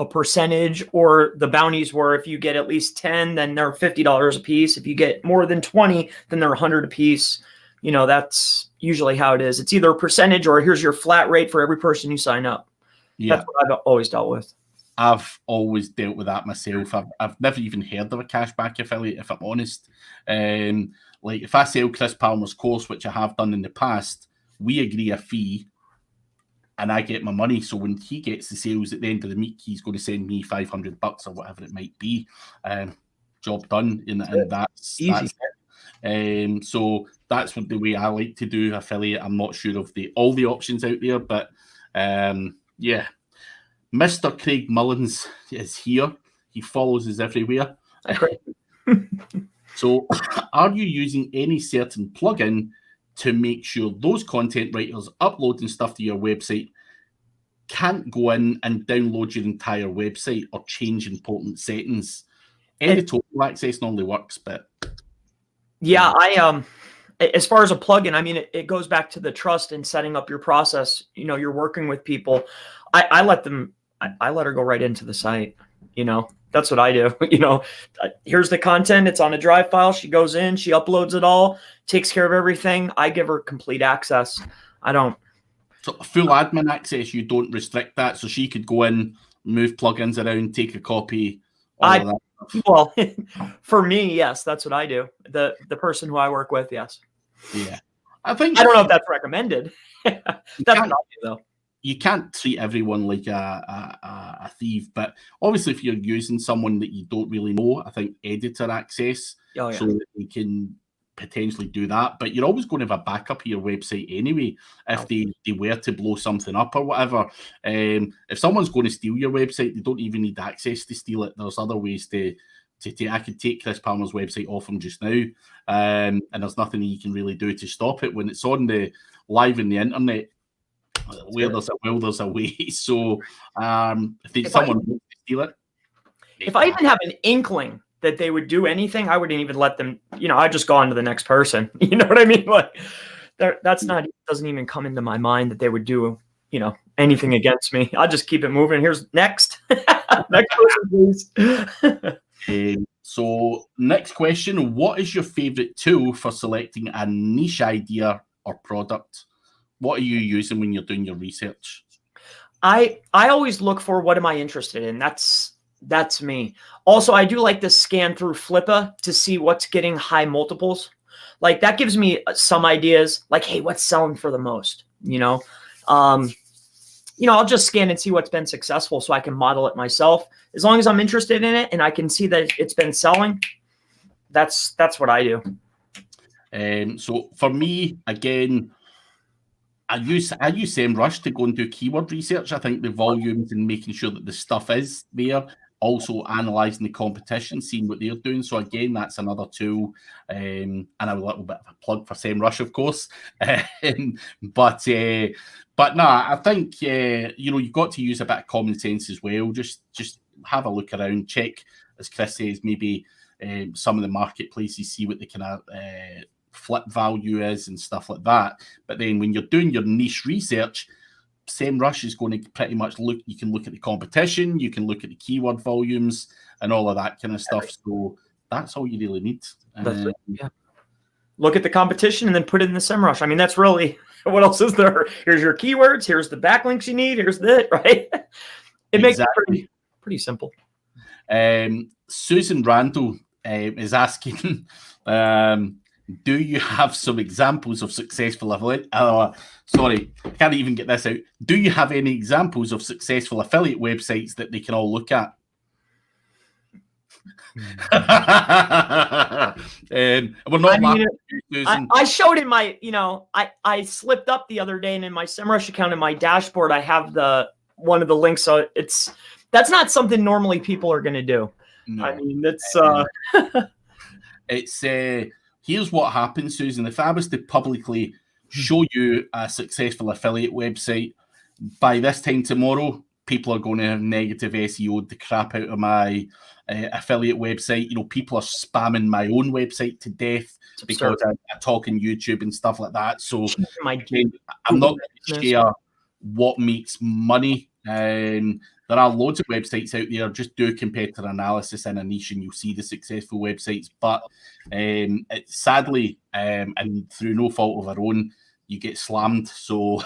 percentage, or the bounties where if you get at least 10, then they're $50 a piece. If you get more than 20, then they're 100 a piece. That's usually how it is. It's either a percentage or here's your flat rate for every person you sign up. Yeah. That's what I've always dealt with. I've always dealt with that myself. I've never even heard of a cashback affiliate, if I'm honest. Like if I sell Chris Palmer's course, which I have done in the past, we agree a fee and I get my money. So when he gets the sales at the end of the week, he's going to send me $500 or whatever it might be. Job done. And that's easy. That's so that's the way I like to do affiliate. I'm not sure of all the options out there, but yeah. Mr. Craig Mullins is here. He follows us everywhere. So are you using any certain plugin to make sure those content writers uploading stuff to your website can't go in and download your entire website or change important settings? Editorial access normally works, but yeah, as far as a plugin, I mean, it goes back to the trust and setting up your process. You're working with people. I let her go right into the site. That's what I do. Here's the content. It's on a drive file. She goes in, she uploads it all, takes care of everything. I give her complete access. I don't. So full admin access, you don't restrict that. So she could go in, move plugins around, take a copy. All of that. Well, for me, yes, that's what I do. The person who I work with, yes. Yeah. I think I don't know if that's recommended. That's what I do, though. You can't treat everyone like a thief, but obviously if you're using someone that you don't really know, I think editor access, Oh, yeah. so that you can potentially do that. But you're always going to have a backup of your website anyway if they were to blow something up or whatever. If someone's going to steal your website, they don't even need access to steal it. There's other ways to I could take Chris Palmer's website off him just now, and there's nothing you can really do to stop it when it's on the live in the internet. Where there's a will, there's a way. So if someone wants to steal it, if I even have an inkling that they would do anything, I wouldn't even let them. I'd just go on to the next person. You know what I mean? Like doesn't even come into my mind that they would do anything against me. I'll just keep it moving. Here's next person, please. So next question: what is your favorite tool for selecting a niche idea or product? What are you using when you're doing your research? I always look for what am I interested in. That's me. Also, I do like to scan through Flippa to see what's getting high multiples. Like that gives me some ideas. Like, hey, what's selling for the most? I'll just scan and see what's been successful so I can model it myself. As long as I'm interested in it and I can see that it's been selling, that's what I do. So for me, again, I use Semrush to go and do keyword research. I think the volumes and making sure that the stuff is there, also analysing the competition, seeing what they're doing. So again, that's another tool, and a little bit of a plug for Semrush, of course. But no, I think you've got to use a bit of common sense as well. Just have a look around, check, as Chris says, maybe some of the marketplaces, see what they kind of flip value is and stuff like that. But then when you're doing your niche research, Semrush is going to pretty much you can look at the competition, you can look at the keyword volumes and all of that kind of stuff. So that's all you really need. Yeah. Look at the competition and then put it in the Semrush. I mean, that's really, what else is there? Here's your keywords, here's the backlinks you need, here's that, right? It makes it pretty simple. Susan Randall is asking, do you have some examples of successful affiliate? Sorry, can't even get this out. Do you have any examples of successful affiliate websites that they can all look at? We're not laughing at you, Susan. I showed in my, I slipped up the other day, and in my Semrush account in my dashboard, I have one of the links. So that's not something normally people are going to do. No. I mean, it's here's what happens, Susan. If I was to publicly show you a successful affiliate website, by this time tomorrow, people are going to have negative SEO'd the crap out of my affiliate website. People are spamming my own website to death because I talk on YouTube and stuff like that. So I'm not going to share what makes money. There are loads of websites out there. Just do competitor analysis in a niche and you'll see the successful websites. But sadly, and through no fault of our own, you get slammed. So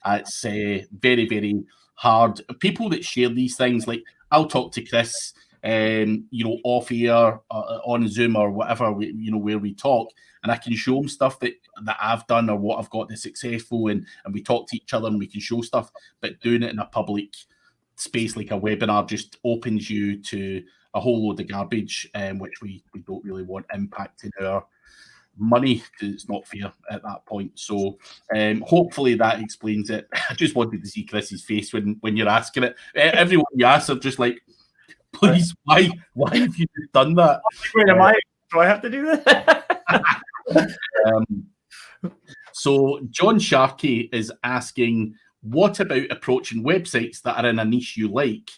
it's very, very hard. People that share these things, like I'll talk to Chris, off air, on Zoom or whatever, where we talk, and I can show him stuff that I've done or what I've got that's successful, and we talk to each other and we can show stuff. But doing it in a public space like a webinar just opens you to a whole load of garbage, which we don't really want impacting our money, because it's not fair at that point. So hopefully that explains it. I just wanted to see Chris's face when you're asking it. Everyone you ask are just like, please, why have you done that? Wait, do I have to do that? So John Sharkey is asking, what about approaching websites that are in a niche you like,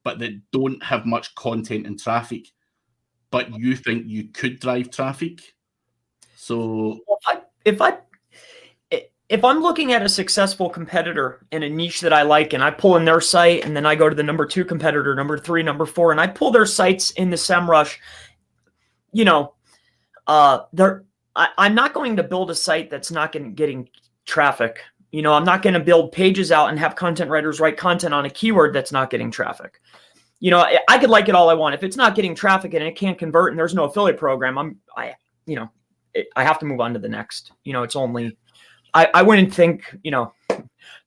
but that don't have much content and traffic, but you think you could drive traffic? So if I'm looking at a successful competitor in a niche that I like, and I pull in their site, and then I go to the number 2 competitor, number 3, number 4, and I pull their sites in the Semrush, I'm not going to build a site that's not getting traffic. I'm not going to build pages out and have content writers write content on a keyword that's not getting traffic. I could like it all I want. If it's not getting traffic and it can't convert and there's no affiliate program, I have to move on to the next. It's only, I wouldn't think, no,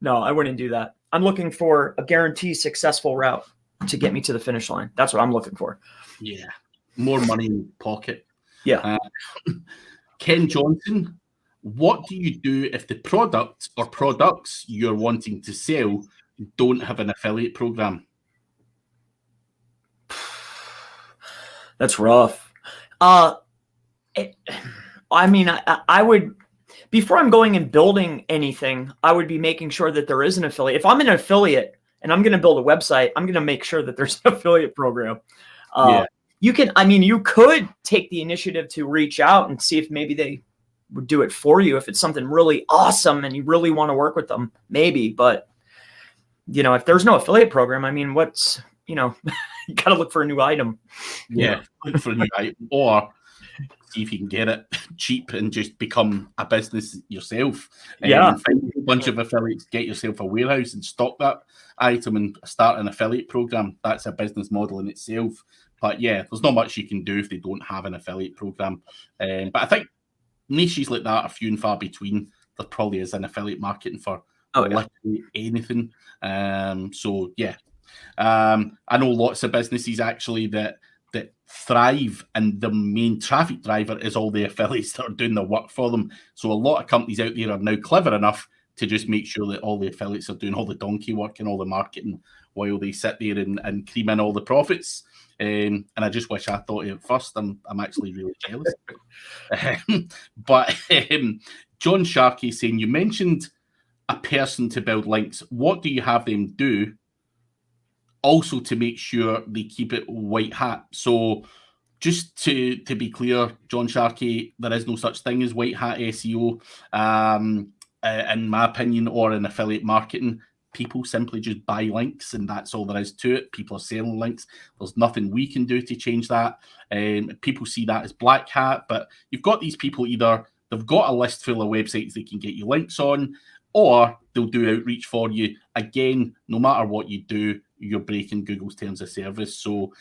I wouldn't do that. I'm looking for a guaranteed successful route to get me to the finish line. That's what I'm looking for. Yeah. More money in pocket. Yeah. Ken Johnson, what do you do if the product or products you're wanting to sell don't have an affiliate program? That's rough. I would, before I'm going and building anything, I would be making sure that there is an affiliate. If I'm an affiliate and I'm going to build a website, I'm going to make sure that there's an affiliate program. You could take the initiative to reach out and see if maybe they would do it for you. If it's something really awesome and you really want to work with them, maybe. But, if there's no affiliate program, you got to look for a new item. Yeah, look for a new item, or see if you can get it cheap and just become a business yourself. Yeah. Find a bunch of affiliates, get yourself a warehouse and stock that item and start an affiliate program. That's a business model in itself. But yeah, there's not much you can do if they don't have an affiliate program. But I think niches like that are few and far between. There probably is an affiliate marketing for literally anything. So yeah. I know lots of businesses actually that thrive, and the main traffic driver is all the affiliates that are doing the work for them. So a lot of companies out there are now clever enough to just make sure that all the affiliates are doing all the donkey work and all the marketing while they sit there and cream in all the profits. And I just wish I thought it at first. I'm actually really jealous. But John Sharkey saying, you mentioned a person to build links. What do you have them do also to make sure they keep it white hat? So just to be clear, John Sharkey, there is no such thing as white hat SEO, in my opinion, or in affiliate marketing. People simply just buy links, and that's all there is to it. People are selling links. There's nothing we can do to change that. People see that as black hat, but you've got these people, either they've got a list full of websites they can get you links on, or they'll do outreach for you. Again, no matter what you do, you're breaking Google's terms of service. So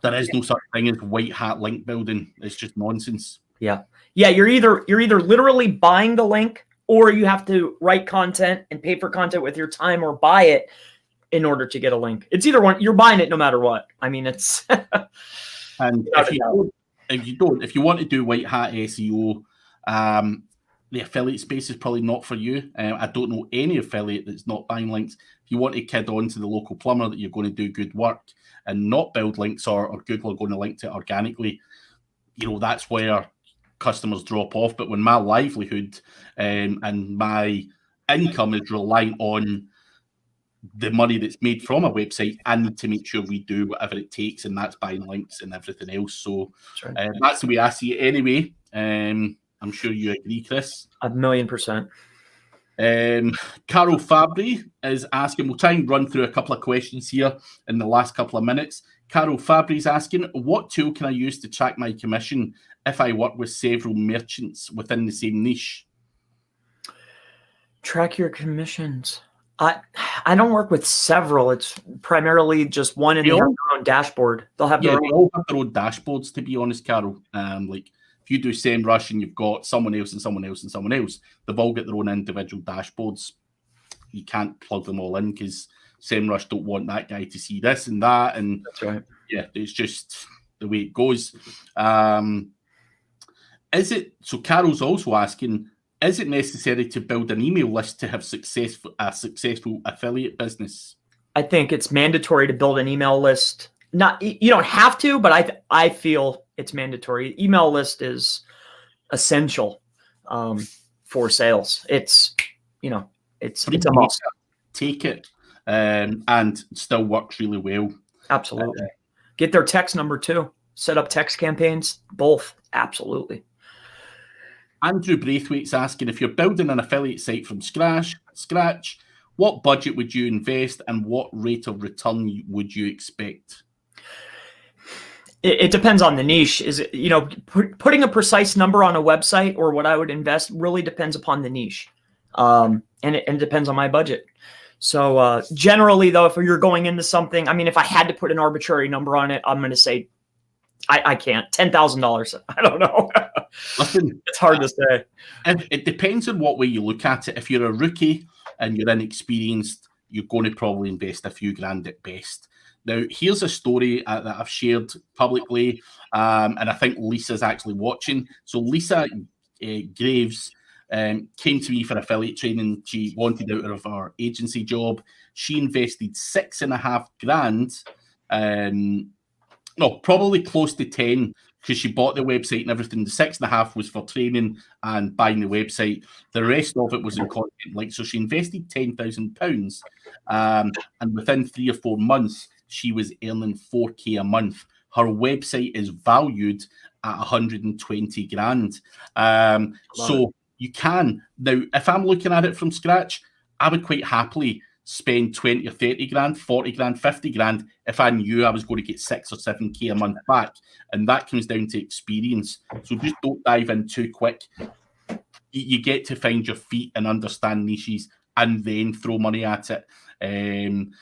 there is no such thing as white hat link building. It's just nonsense. Yeah. You're either literally buying the link, or you have to write content and pay for content with your time, or buy it in order to get a link. It's either one. You're buying it no matter what. It's. And if you want to do white hat SEO, the affiliate space is probably not for you. I don't know any affiliate that's not buying links. If you want to kid on to the local plumber that you're going to do good work and not build links, or Google are going to link to it organically, that's where customers drop off. But when my livelihood and my income is reliant on the money that's made from a website, I need to make sure we do whatever it takes, and that's buying links and everything else. So that's the way I see it anyway. I'm sure you agree, Chris. 1,000,000%. Carol Fabry is asking, we'll try and run through a couple of questions here in the last couple of minutes. Carol Fabry is asking, what tool can I use to track my commission if I work with several merchants within the same niche? Track your commissions. I don't work with several. It's primarily just one, and they have their own dashboard. They'll have their own. They all have their own dashboards, to be honest, Carol. Like if you do Semrush and you've got someone else and someone else and someone else, they've all got their own individual dashboards. You can't plug them all in because Semrush don't want that guy to see this and that. And that's right. Yeah, it's just the way it goes. So Carol's also asking, is it necessary to build an email list to have a successful affiliate business? I think it's mandatory to build an email list. You don't have to, but I feel it's mandatory. Email list is essential for sales. It's a must. Take it and still works really well. Absolutely. Get their text number too. Set up text campaigns. Both. Absolutely. Andrew Braithwaite's asking, if you're building an affiliate site from scratch, what budget would you invest and what rate of return would you expect? It depends on the niche. Is it, putting a precise number on a website or what I would invest really depends upon the niche. And it depends on my budget. So generally, though, if you're going into something, I mean, if I had to put an arbitrary number on it, I'm going to say I can't. $10,000. I don't know. Listen, it's hard to say. It depends on what way you look at it. If you're a rookie and you're inexperienced, you're going to probably invest a few grand at best. Now, here's a story that I've shared publicly, and I think Lisa's actually watching. So Lisa Graves came to me for affiliate training. She wanted out of her agency job. She invested $6,500. No, probably close to 10 because she bought the website and everything. The 6.5 was for training and buying the website. The rest of it was in content. So she invested £10,000, and within 3 or 4 months, she was earning 4K a month. Her website is valued at 120 grand. So you can now. If I'm looking at it from scratch, I would quite happily spend 20 or 30 grand, 40 grand, 50 grand if I knew I was going to get 6 or 7K a month back. And that comes down to experience. So just don't dive in too quick. You get to find your feet and understand niches and then throw money at it. And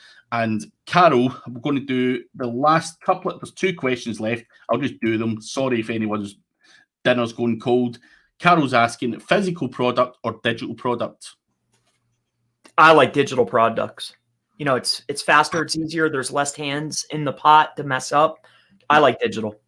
Carol, we're going to do the last couple. There's 2 questions left. I'll just do them. Sorry if anyone's dinner's going cold. Carol's asking, physical product or digital product? I like digital products. You know, it's faster, it's easier. There's less hands in the pot to mess up. I like digital.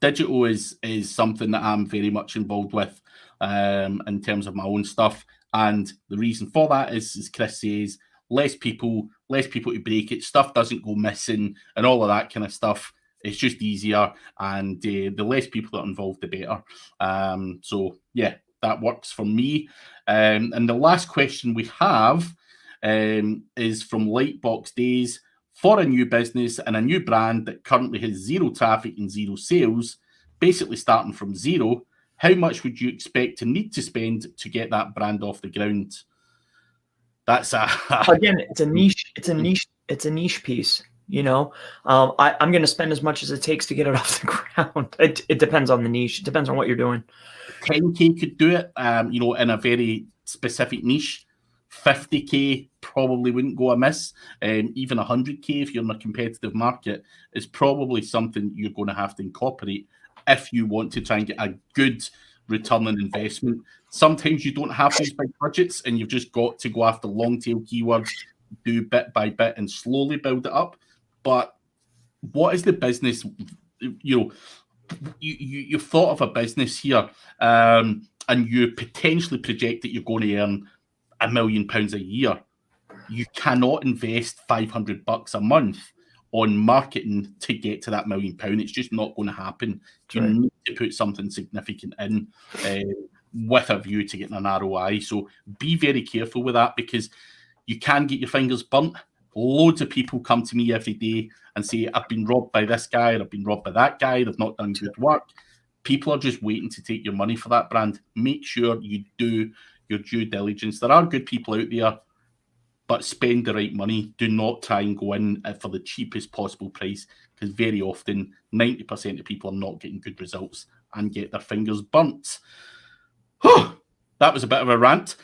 Digital is something that I'm very much involved with in terms of my own stuff. And the reason for that is, as Chris says, less people to break it. Stuff doesn't go missing and all of that kind of stuff. It's just easier. And the less people that are involved, the better. So, yeah, that works for me. And the last question we have is from Lightbox Days. For a new business and a new brand that currently has 0 traffic and 0 sales, basically starting from 0, how much would you expect to need to spend to get that brand off the ground? That's again, it's a niche. It's a niche piece. You know, I'm going to spend as much as it takes to get it off the ground. It depends on the niche. It depends on what you're doing. 10K could do it, in a very specific niche. 50K probably wouldn't go amiss. Even 100K, if you're in a competitive market, is probably something you're going to have to incorporate if you want to try and get a good return on investment. Sometimes you don't have these big budgets and you've just got to go after long tail keywords, do bit by bit and slowly build it up. But what is the business? You've thought of a business here, and you potentially project that you're going to earn £1 million a year. You cannot invest $500 a month on marketing to get to that £1 million. It's just not going to happen. You need to put something significant in with a view to getting an ROI. So be very careful with that, because you can get your fingers burnt. Loads of people come to me every day and say, I've been robbed by this guy, or I've been robbed by that guy, they've not done good work. People are just waiting to take your money for that brand. Make sure you do your due diligence. There are good people out there, but spend the right money. Do not try and go in for the cheapest possible price, because very often 90% of people are not getting good results and get their fingers burnt. That was a bit of a rant.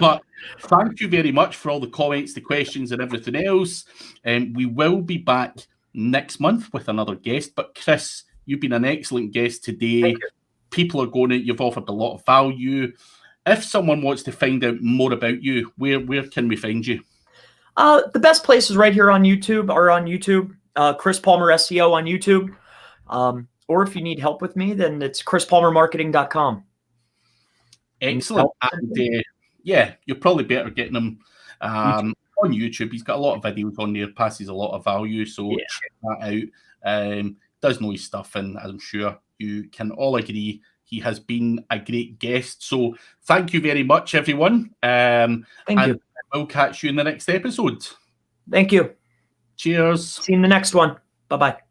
But thank you very much for all the comments, the questions, and everything else. We will be back next month with another guest. But Chris, you've been an excellent guest today. People are you've offered a lot of value. If someone wants to find out more about you, where can we find you? The best place is right here on YouTube, Chris Palmer SEO on YouTube. Or if you need help with me, then it's chrispalmermarketing.com. Excellent. And you're probably better getting them on YouTube. He's got a lot of videos on there, passes a lot of value. So check that out. Does know his stuff, and I'm sure you can all agree he has been a great guest. So thank you very much, everyone. Thank you. We'll catch you in the next episode. Thank you. Cheers. See you in the next one. Bye-bye.